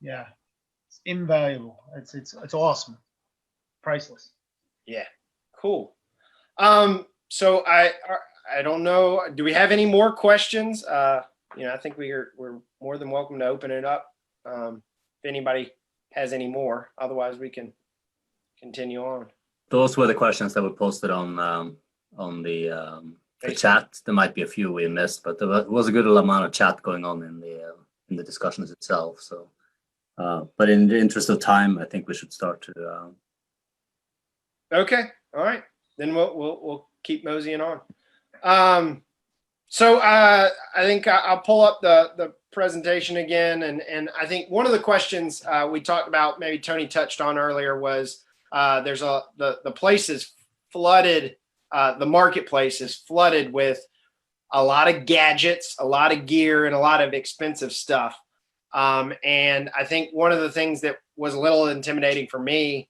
yeah, it's invaluable. It's awesome, priceless. Yeah, cool. So I don't know. Do we have any more questions? I think we're more than welcome to open it up. If anybody has any more, otherwise we can continue on. Those were the questions that were posted on the chat. There might be a few we missed, but there was a good amount of chat going on in the discussions itself. So, but in the interest of time, I think we should start to. Okay, all right. Then we'll keep moseying on. So I think I'll pull up the presentation again, and I think one of the questions we talked about, maybe Tony touched on earlier, was there's the place is flooded, the marketplace is flooded with a lot of gadgets, a lot of gear, and a lot of expensive stuff. And I think one of the things that was a little intimidating for me,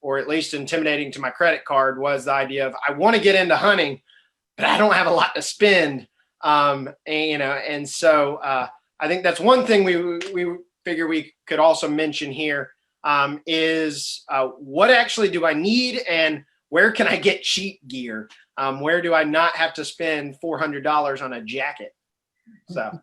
or at least intimidating to my credit card, was the idea of I want to get into hunting, but I don't have a lot to spend. And so I think that's one thing we figure we could also mention here, is what actually do I need and where can I get cheap gear? Where do I not have to spend $400 on a jacket? So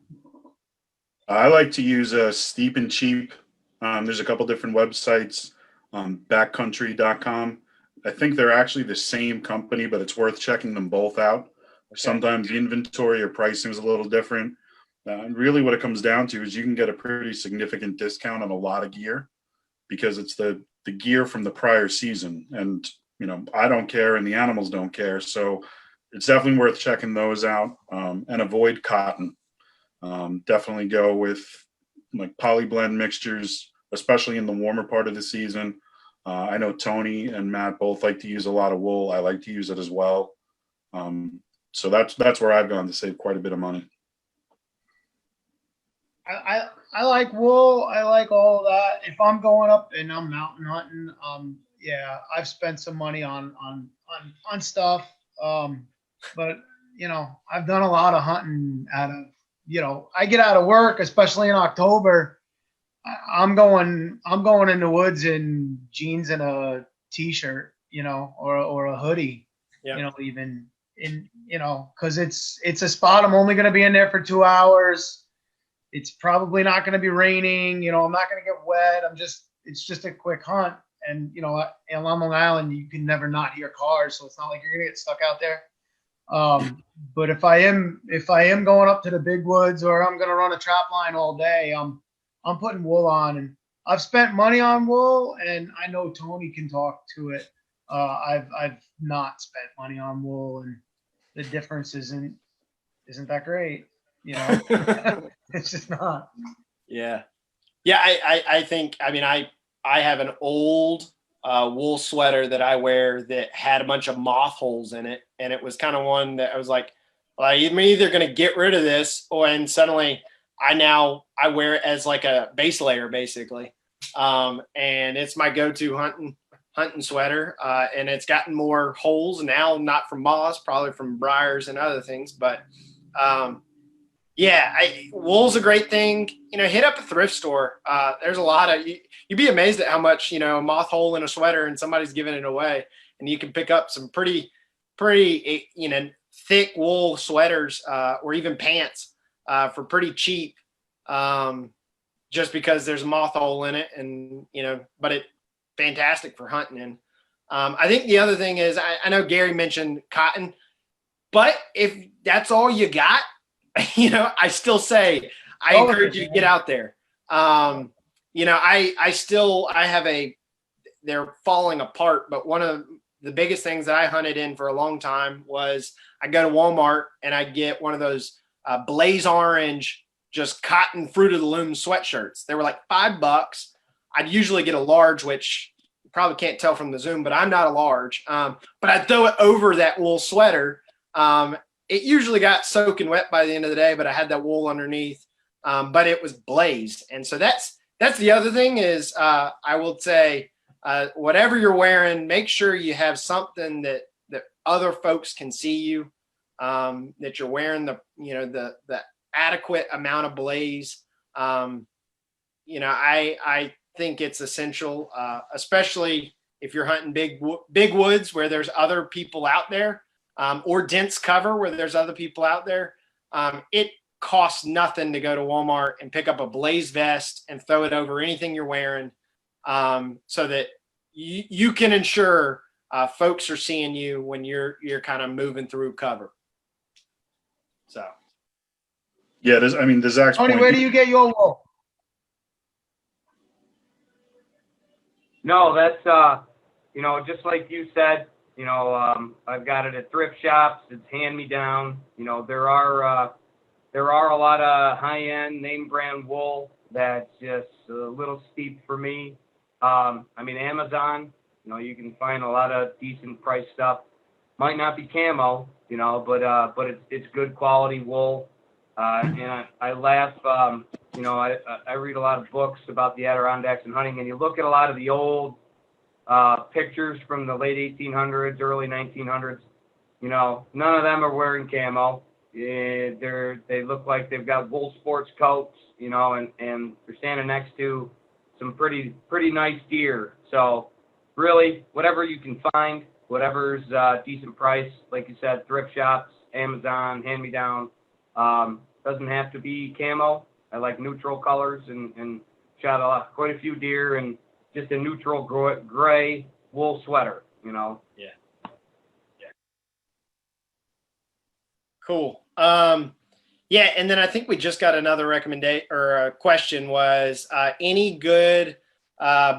I like to use Steep and Cheap. There's a couple different websites, backcountry.com. I think they're actually the same company, but it's worth checking them both out. Okay. Sometimes the inventory or pricing is a little different. And really what it comes down to is you can get a pretty significant discount on a lot of gear because it's the gear from the prior season. And, I don't care and the animals don't care. So it's definitely worth checking those out, and avoid cotton. Definitely go with like polyblend mixtures, especially in the warmer part of the season. I know Tony and Matt both like to use a lot of wool. I like to use it as well. So that's where I've gone to save quite a bit of money. I like wool. I like all of that. If I'm going up and I'm mountain hunting, yeah, I've spent some money on stuff. But I've done a lot of hunting out of, I get out of work, especially in October. I'm going in the woods in jeans and a t-shirt, or a hoodie, yeah. Even in, cause it's a spot. I'm only going to be in there for 2 hours. It's probably not going to be raining. I'm not going to get wet. It's just a quick hunt. And, on Long Island, you can never not hear cars. So it's not like you're going to get stuck out there. But if I am going up to the big woods or I'm going to run a trap line all day, I'm putting wool on, and I've spent money on wool, and I know Tony can talk to it. I've not spent money on wool, and the difference isn't that great. It's just not. Yeah. I think, I have an old wool sweater that I wear that had a bunch of moth holes in it. And it was kind of one that I was like, well, I'm either going to get rid of this, and suddenly I wear it as like a base layer basically. And it's my go-to hunting sweater. And it's gotten more holes now, not from moths, probably from briars and other things. But Yeah, wool's a great thing. Hit up a thrift store. There's a lot of you'd be amazed at how much a moth hole in a sweater and somebody's giving it away, and you can pick up some pretty thick wool sweaters or even pants for pretty cheap, just because there's a moth hole in it, and but it fantastic for hunting in. I think the other thing is I know Gary mentioned cotton, but if that's all you got. I still say I encourage you to get out there. I have they're falling apart, but one of the biggest things that I hunted in for a long time was I go to Walmart and I get one of those blaze orange, just cotton Fruit of the Loom sweatshirts. They were like $5. I'd usually get a large, which you probably can't tell from the Zoom, but I'm not a large. But I'd throw it over that wool sweater. It usually got soaking wet by the end of the day, but I had that wool underneath. But it was blazed. And so that's the other thing is I will say whatever you're wearing, make sure you have something that other folks can see you, that you're wearing the adequate amount of blaze. I think it's essential, especially if you're hunting big woods where there's other people out there. Or dense cover where there's other people out there. It costs nothing to go to Walmart and pick up a blaze vest and throw it over anything you're wearing, so that you can ensure folks are seeing you when you're kind of moving through cover. So. Yeah, the Zach's Tony, point. where do you get your wool? No, that's just like you said. I've got it at thrift shops. It's hand me down. There are a lot of high end name brand wool that's just a little steep for me. Amazon. You can find a lot of decent price stuff. Might not be camo, but it's good quality wool. And I laugh. I read a lot of books about the Adirondacks and hunting, and you look at a lot of the old pictures from the late 1800s, early 1900s. None of them are wearing camo. They look like they've got wool sports coats, and they're standing next to some pretty nice deer. So really, whatever you can find, whatever's decent price, like you said, thrift shops, Amazon, hand me down. Doesn't have to be camo. I like neutral colors and shot quite a few deer and just a neutral gray wool sweater, Yeah. Cool. And then I think we just got another recommendation or a question was any good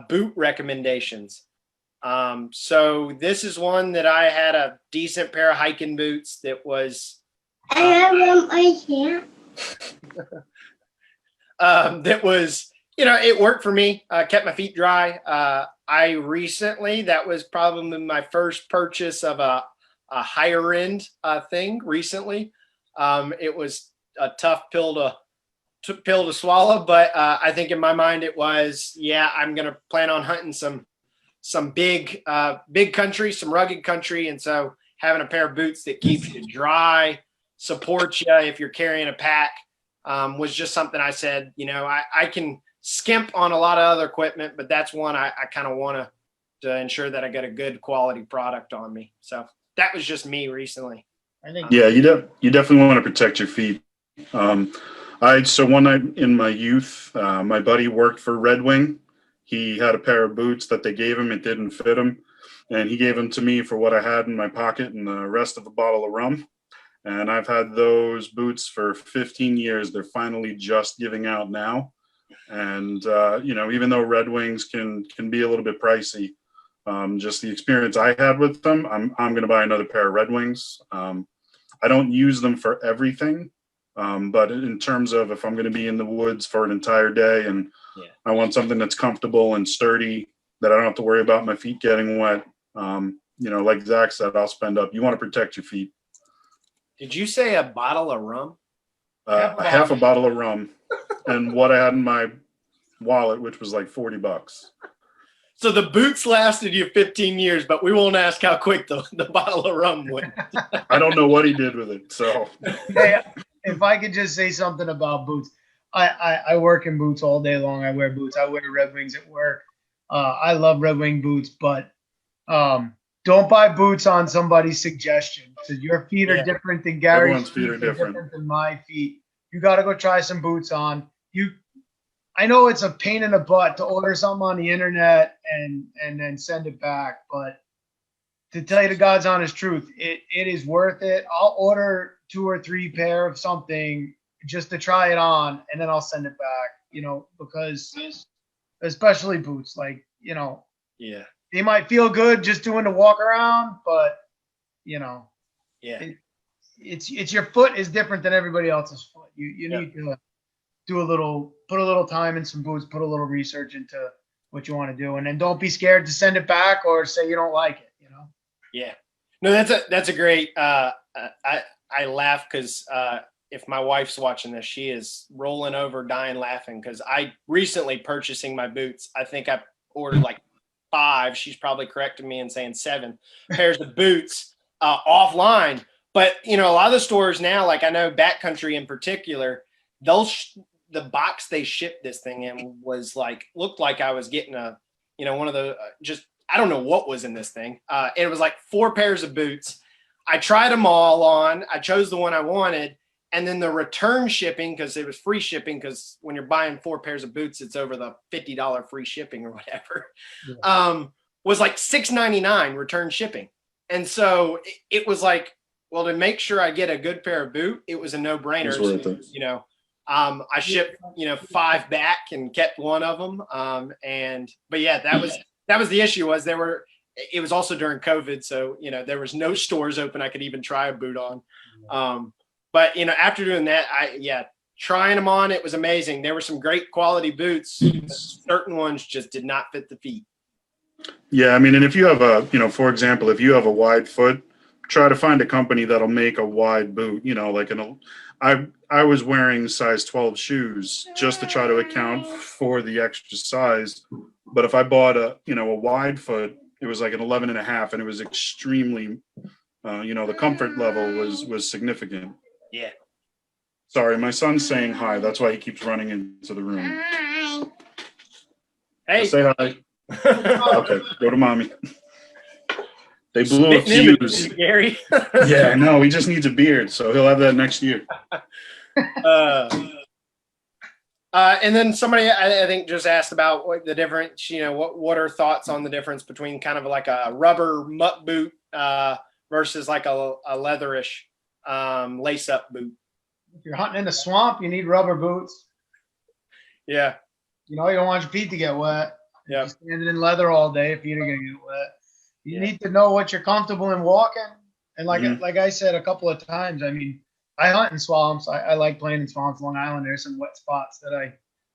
boot recommendations. So this is one that I had a decent pair of hiking boots that was that was, it worked for me. Kept my feet dry. I recently, that was probably my first purchase of a higher end thing recently. It was a tough pill to swallow, but I think in my mind it was, I'm going to plan on hunting some big country, some rugged country. And so having a pair of boots that keeps you dry, supports you if you're carrying a pack, was just something I said, I can skimp on a lot of other equipment, but that's one I kind of want to ensure that I got a good quality product on me. So that was just me recently. I think. Yeah, you definitely want to protect your feet. So one night in my youth, my buddy worked for Red Wing. He had a pair of boots that they gave him. It didn't fit him. And he gave them to me for what I had in my pocket and the rest of a bottle of rum. And I've had those boots for 15 years. They're finally just giving out now. And, even though Red Wings can be a little bit pricey, just the experience I had with them, I'm going to buy another pair of Red Wings. I don't use them for everything. But in terms of if I'm going to be in the woods for an entire day and I want something that's comfortable and sturdy, that I don't have to worry about my feet getting wet, like Zach said, I'll spend up. You want to protect your feet. Did you say a bottle of rum? Half a bottle of rum and what I had in my wallet, which was like $40. So the boots lasted you 15 years, but we won't ask how quick the bottle of rum went. I don't know what he did with it. So if I could just say something about boots, I work in boots all day long. I wear boots. I wear Red Wings at work. I love Red Wing boots, but don't buy boots on somebody's suggestion. So your feet are Yeah. different than Gary's Everyone's feet are different. than my feet. You got to go try some boots on. I know it's a pain in the butt to order something on the internet and then send it back, but to tell you the God's honest truth, it is worth it. I'll order 2 or 3 pair of something just to try it on, and then I'll send it back, because especially boots, Yeah. they might feel good just doing the walk around, but Yeah. it's your foot is different than everybody else's foot. You Yeah. need to put a little time in some boots, put a little research into what you want to do, and then don't be scared to send it back or say you don't like it. Yeah. No, that's a great. I laugh because if my wife's watching this, she is rolling over, dying laughing because I recently purchasing my boots. I think I ordered like 5. She's probably correcting me and saying 7 pairs of boots offline. But a lot of the stores now, like I know Backcountry in particular, the box they shipped this thing in was looked like I was getting one of the just. I don't know what was in this thing. It was like 4 pairs of boots. I tried them all on. I chose the one I wanted. And then the return shipping, because it was free shipping, because when you're buying 4 pairs of boots, it's over the $50 free shipping or whatever, was like $6.99 return shipping. And so it was like, well, to make sure I get a good pair of boot, it was a no-brainer. It's worth it. I shipped, 5 back and kept one of them. But yeah, that was the issue was it was also during COVID. So, there was no stores open I could even try a boot on. But, after doing that, trying them on, it was amazing. There were some great quality boots. Certain ones just did not fit the feet. Yeah. I mean, and if you have for example, if you have a wide foot, try to find a company that'll make a wide boot, I was wearing size 12 shoes just to try to account for the extra size. But if I bought a wide foot, it was like an 11.5, and it was extremely, the comfort level was significant. Yeah. Sorry, my son's saying hi. That's why he keeps running into the room. Hey. Say hi. Okay, go to mommy. They blew a fuse. Gary. Yeah, I know. He just needs a beard, so he'll have that next year. And then somebody I think just asked about what the difference, what are thoughts on the difference between kind of like a rubber muck boot versus like a leatherish lace up boot. If you're hunting in the swamp, you need rubber boots. Yeah. You don't want your feet to get wet. Yeah. You're standing in leather all day, feet are gonna get wet. You need to know what you're comfortable in walking. And like I said a couple of times, I mean, I hunt in swamps. I like playing in swamps, Long Island. There's some wet spots that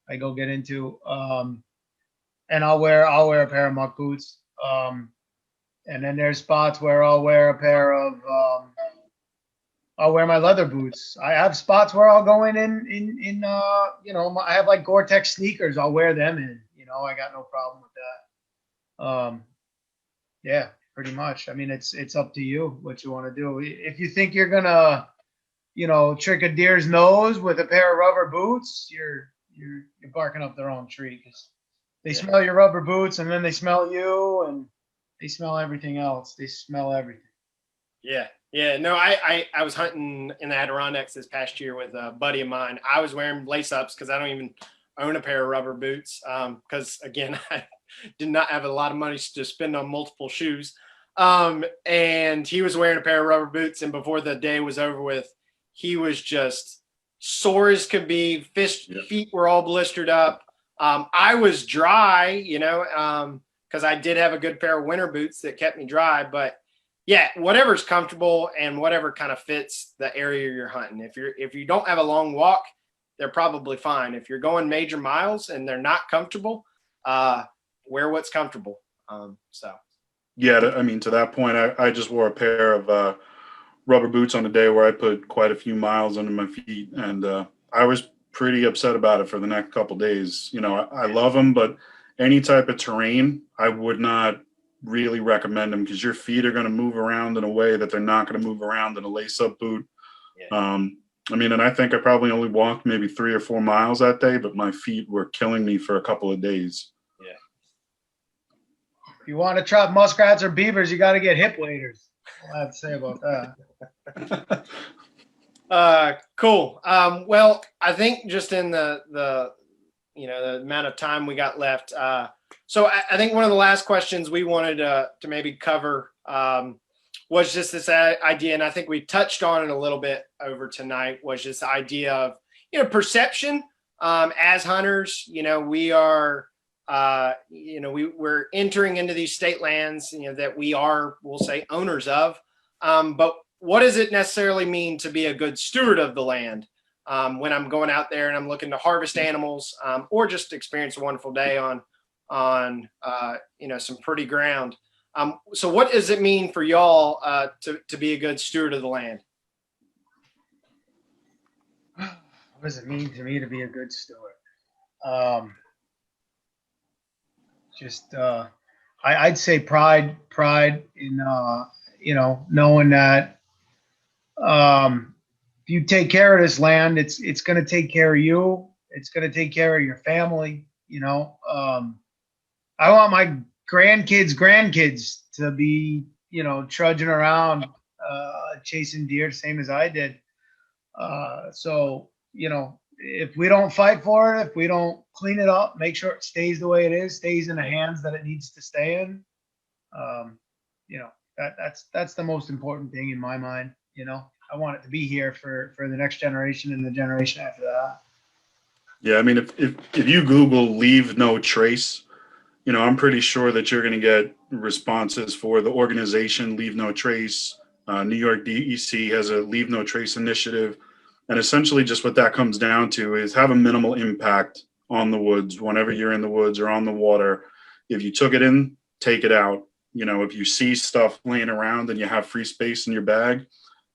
I go get into. And I'll wear a pair of muck boots. And then there's spots where I'll wear a pair of I'll wear my leather boots. I have spots where I'll go in I have like Gore-Tex sneakers. I'll wear them in. I got no problem with that. Yeah, pretty much. I mean, it's up to you what you want to do. If you think you're gonna, trick a deer's nose with a pair of rubber boots, you're barking up the wrong tree because they smell your rubber boots and then they smell you and they smell everything else. They smell everything. Yeah. Yeah. No, I was hunting in the Adirondacks this past year with a buddy of mine. I was wearing lace ups because I don't even own a pair of rubber boots because again, I did not have a lot of money to spend on multiple shoes. And he was wearing a pair of rubber boots, and before the day was over with, he was just sore as could be. Feet were all blistered up. I was dry, because I did have a good pair of winter boots that kept me dry. But yeah, whatever's comfortable and whatever kind of fits the area you're hunting. If you don't have a long walk, they're probably fine. If you're going major miles and they're not comfortable, wear what's comfortable. Yeah, I mean, to that point, I just wore a pair of rubber boots on a day where I put quite a few miles under my feet, and I was pretty upset about it for the next couple of days. I love them, but any type of terrain, I would not really recommend them because your feet are going to move around in a way that they're not going to move around in a lace-up boot. Yeah. I mean, and I think I probably only walked maybe 3 or 4 miles that day, but my feet were killing me for a couple of days. If you want to trap muskrats or beavers, you got to get hip waders. All I have to say about that. Cool. Well, I think just in the the amount of time we got left. So I think one of the last questions we wanted to maybe cover was just this idea, and I think we touched on it a little bit over tonight, was just the idea of, perception as hunters. We are, we're entering into these state lands, that we are, we'll say, owners of. But what does it necessarily mean to be a good steward of the land? When I'm going out there and I'm looking to harvest animals, or just experience a wonderful day on some pretty ground. So what does it mean for y'all to be a good steward of the land? What does it mean to me to be a good steward? I'd say pride in knowing that if you take care of this land, it's going to take care of you. It's going to take care of your family. I want my grandkids to be, trudging around, chasing deer, same as I did. So, if we don't fight for it, if we don't clean it up, make sure it stays the way it is, stays in the hands that it needs to stay in. That's the most important thing in my mind. I want it to be here for the next generation and the generation after that. Yeah, I mean, if you Google "leave no trace," I'm pretty sure that you're going to get responses for the organization Leave No Trace. New York DEC has a Leave No Trace initiative. And essentially just what that comes down to is have a minimal impact on the woods whenever you're in the woods or on the water. If you took it in, take it out. If you see stuff laying around and you have free space in your bag,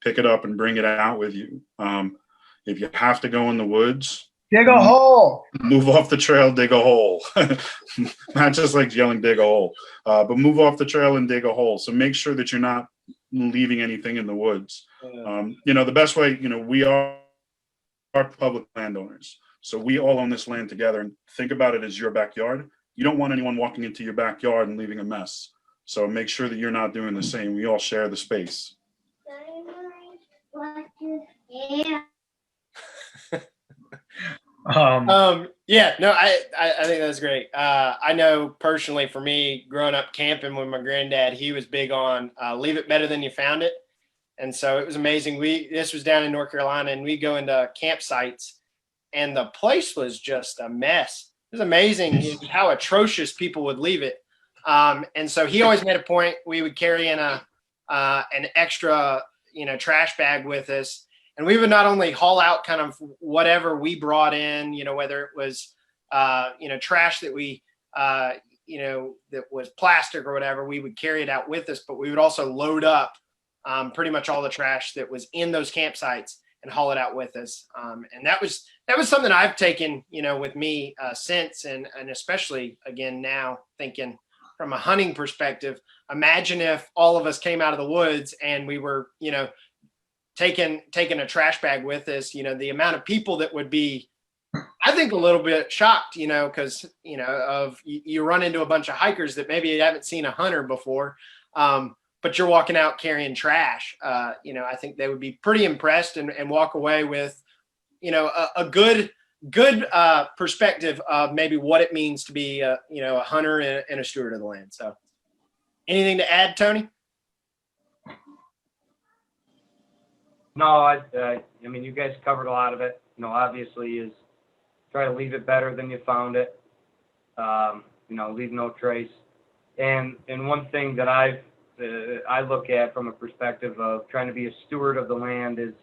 pick it up and bring it out with you. If you have to go in the woods, dig a hole. Move off the trail, dig a hole. Not just like yelling, dig a hole, but move off the trail and dig a hole. So make sure that you're not leaving anything in the woods. The best way, we are public landowners. So we all own this land together, and think about it as your backyard. You don't want anyone walking into your backyard and leaving a mess. So make sure that you're not doing the same. We all share the space. I think that's great. I know personally for me, growing up camping with my granddad, he was big on leave it better than you found it. And so it was amazing. This was down in North Carolina, and we go into campsites and the place was just a mess. It was amazing how atrocious people would leave it. And so he always made a point. We would carry in an extra, trash bag with us. And we would not only haul out kind of whatever we brought in, whether it was, trash that we, that was plastic or whatever, we would carry it out with us, but we would also load up pretty much all the trash that was in those campsites and haul it out with us. And that was something I've taken, with me since, and especially again, now thinking from a hunting perspective, imagine if all of us came out of the woods and we were, taking a trash bag with us, the amount of people that would be, I think, a little bit shocked, because, you run into a bunch of hikers that maybe you haven't seen a hunter before, but you're walking out carrying trash. I think they would be pretty impressed and walk away with, a good perspective of maybe what it means to be a hunter and a steward of the land. So anything to add, Tony? No, I mean, you guys covered a lot of it. Obviously is try to leave it better than you found it. Leave no trace. And one thing that I look at from a perspective of trying to be a steward of the land is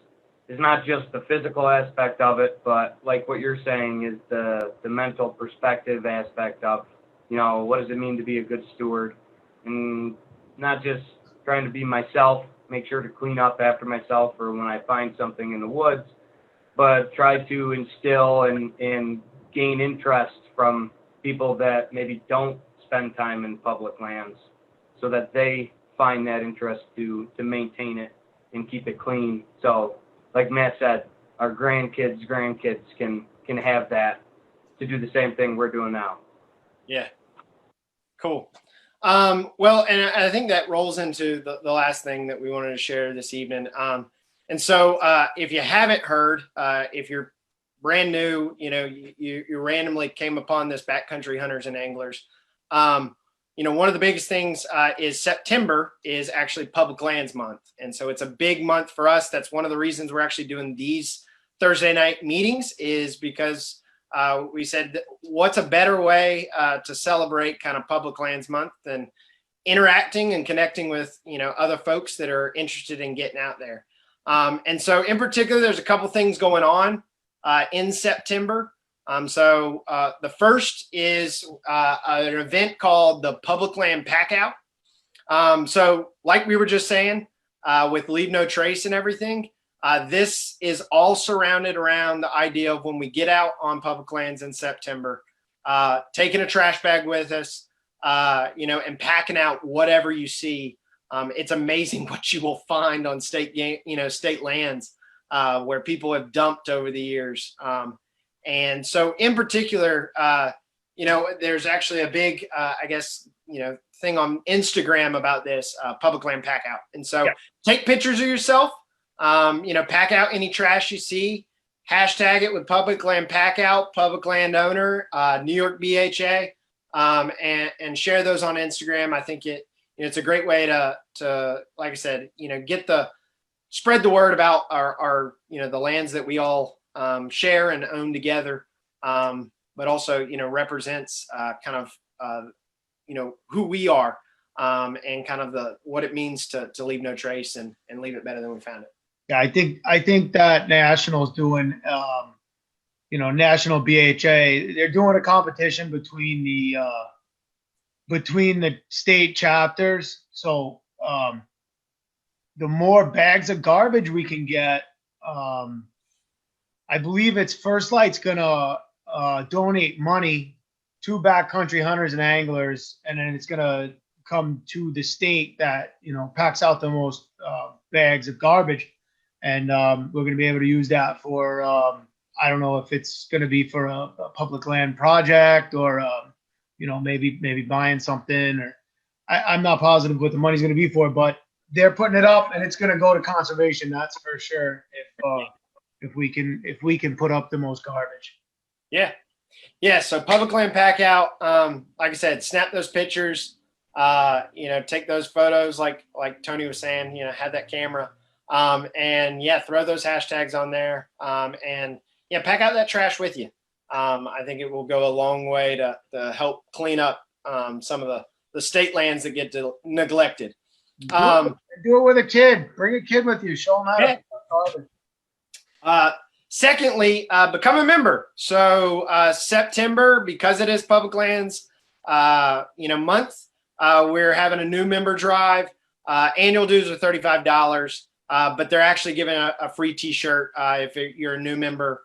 not just the physical aspect of it, but like what you're saying is the mental perspective aspect of, what does it mean to be a good steward, and not just trying to be myself, make sure to clean up after myself or when I find something in the woods, but try to instill and gain interest from people that maybe don't spend time in public lands so that they find that interest to maintain it and keep it clean. So like Matt said, our grandkids can have that to do the same thing we're doing now. Yeah. Cool. Well, and I think that rolls into the last thing that we wanted to share this evening. And so if you haven't heard, if you're brand new, you randomly came upon this Backcountry Hunters and Anglers, one of the biggest things is September is actually Public Lands Month. And so it's a big month for us. That's one of the reasons we're actually doing these Thursday night meetings, is because we said, what's a better way to celebrate kind of Public Lands Month than interacting and connecting with, other folks that are interested in getting out there. And so in particular, there's a couple things going on in September. So the first is an event called the Public Land Packout. So like we were just saying, with Leave No Trace and everything, this is all surrounded around the idea of when we get out on public lands in September, taking a trash bag with us, and packing out whatever you see. It's amazing what you will find on state lands where people have dumped over the years. And so in particular, there's actually a big, thing on Instagram about this Public Land Packout. And so take pictures of yourself, pack out any trash you see, hashtag it with Public Land Packout, Public Land Owner, New York BHA, and share those on Instagram. I think it's a great way to, like I said, spread the word about our the lands that we all share and own together, but also, represents kind of, who we are, and kind of what it means to leave no trace and leave it better than we found it. Yeah, I think that National's doing, National BHA, they're doing a competition between the state chapters. So the more bags of garbage we can get, I believe it's First Light's gonna donate money to Backcountry Hunters and Anglers, and then it's gonna come to the state that packs out the most bags of garbage, and we're gonna be able to use that for I don't know if it's gonna be for a public land project or maybe buying something, or I'm not positive what the money's gonna be for, but they're putting it up and it's gonna go to conservation. That's for sure. If we can put up the most garbage. Yeah. So Public Land Packout, like I said, snap those pictures, take those photos like Tony was saying, have that camera, and throw those hashtags on there, and pack out that trash with you. I think it will go a long way to help clean up some of the state lands that get neglected. Do it with a kid. Bring a kid with you. Show them how to put garbage. Secondly, become a member. So September, because it is Public Lands, month, we're having a new member drive. Annual dues are $35, but they're actually giving a free T-shirt if you're a new member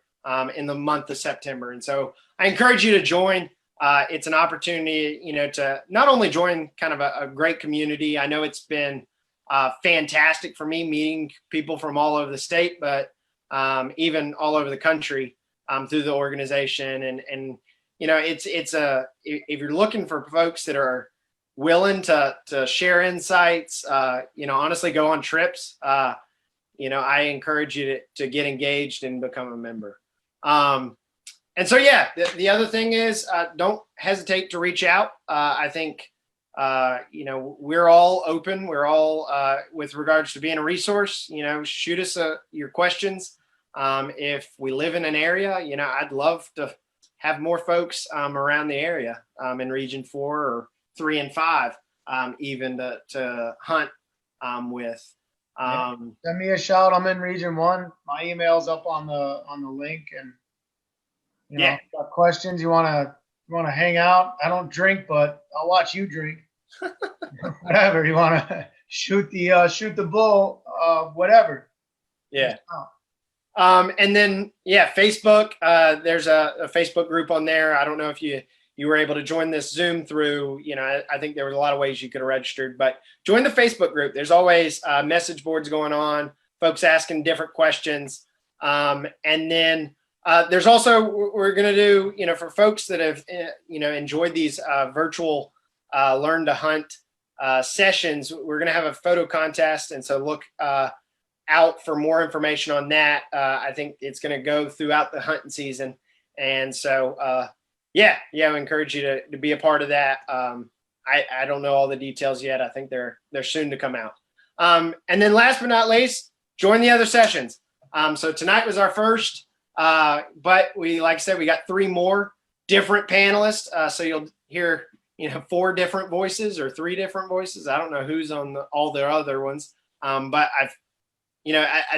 in the month of September. And so I encourage you to join. It's an opportunity, to not only join kind of a great community. I know it's been fantastic for me meeting people from all over the state, but even all over the country through the organization. And if you're looking for folks that are willing to share insights, honestly go on trips, I encourage you to get engaged and become a member. And so, the other thing is, don't hesitate to reach out. I think, we're all open. We're all, with regards to being a resource, shoot us your questions. If we live in an area, I'd love to have more folks around the area in Region 4 or 3 and 5, even to hunt with. Send me a shout. I'm in Region 1. My email's up on the link, and got questions, you want to hang out. I don't drink, but I'll watch you drink. Whatever you want to shoot the bull, whatever. And then Facebook, there's a Facebook group on there. I don't know if you were able to join this Zoom through, I think there was a lot of ways you could have registered, but join the Facebook group. There's always message boards going on, folks asking different questions. And then there's also, we're going to do, for folks that have, enjoyed these virtual Learn to Hunt sessions, we're going to have a photo contest. And so look out for more information on that. I think it's going to go throughout the hunting season. And so, I encourage you to be a part of that. I don't know all the details yet. I think they're soon to come out. And then last but not least, join the other sessions. So tonight was our first, but like I said, we got 3 more different panelists. So you'll hear, 4 different voices or 3 different voices. I don't know who's on all the other ones. But I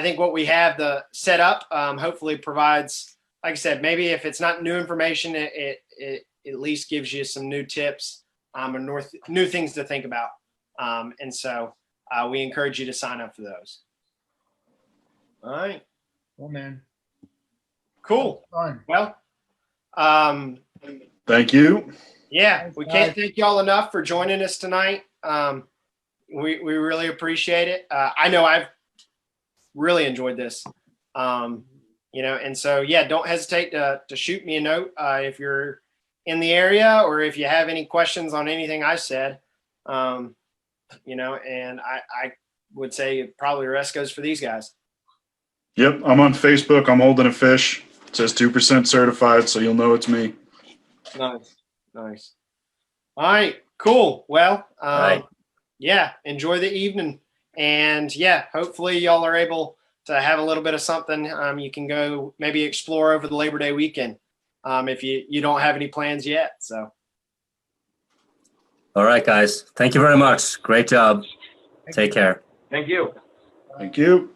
think what we have the set up hopefully provides, like I said, maybe if it's not new information, it at least gives you some new tips and new things to think about. And so we encourage you to sign up for those. All right. Well, man. Cool. Fun. Well, Thank you. yeah, Thanks, we can't guys. thank y'all enough for joining us tonight. We really appreciate it. I know I've really enjoyed this. And so, don't hesitate to shoot me a note if you're in the area or if you have any questions on anything I said. And I would say probably the rest goes for these guys. Yep, I'm on Facebook. I'm holding a fish. It says 2% certified, so you'll know it's me. Nice. All right, cool. Well, Right. enjoy the evening. And hopefully y'all are able to have a little bit of something you can go maybe explore over the Labor Day weekend if you don't have any plans yet. So. All right, guys. Thank you very much. Great job. Take care. Thank you. Thank you.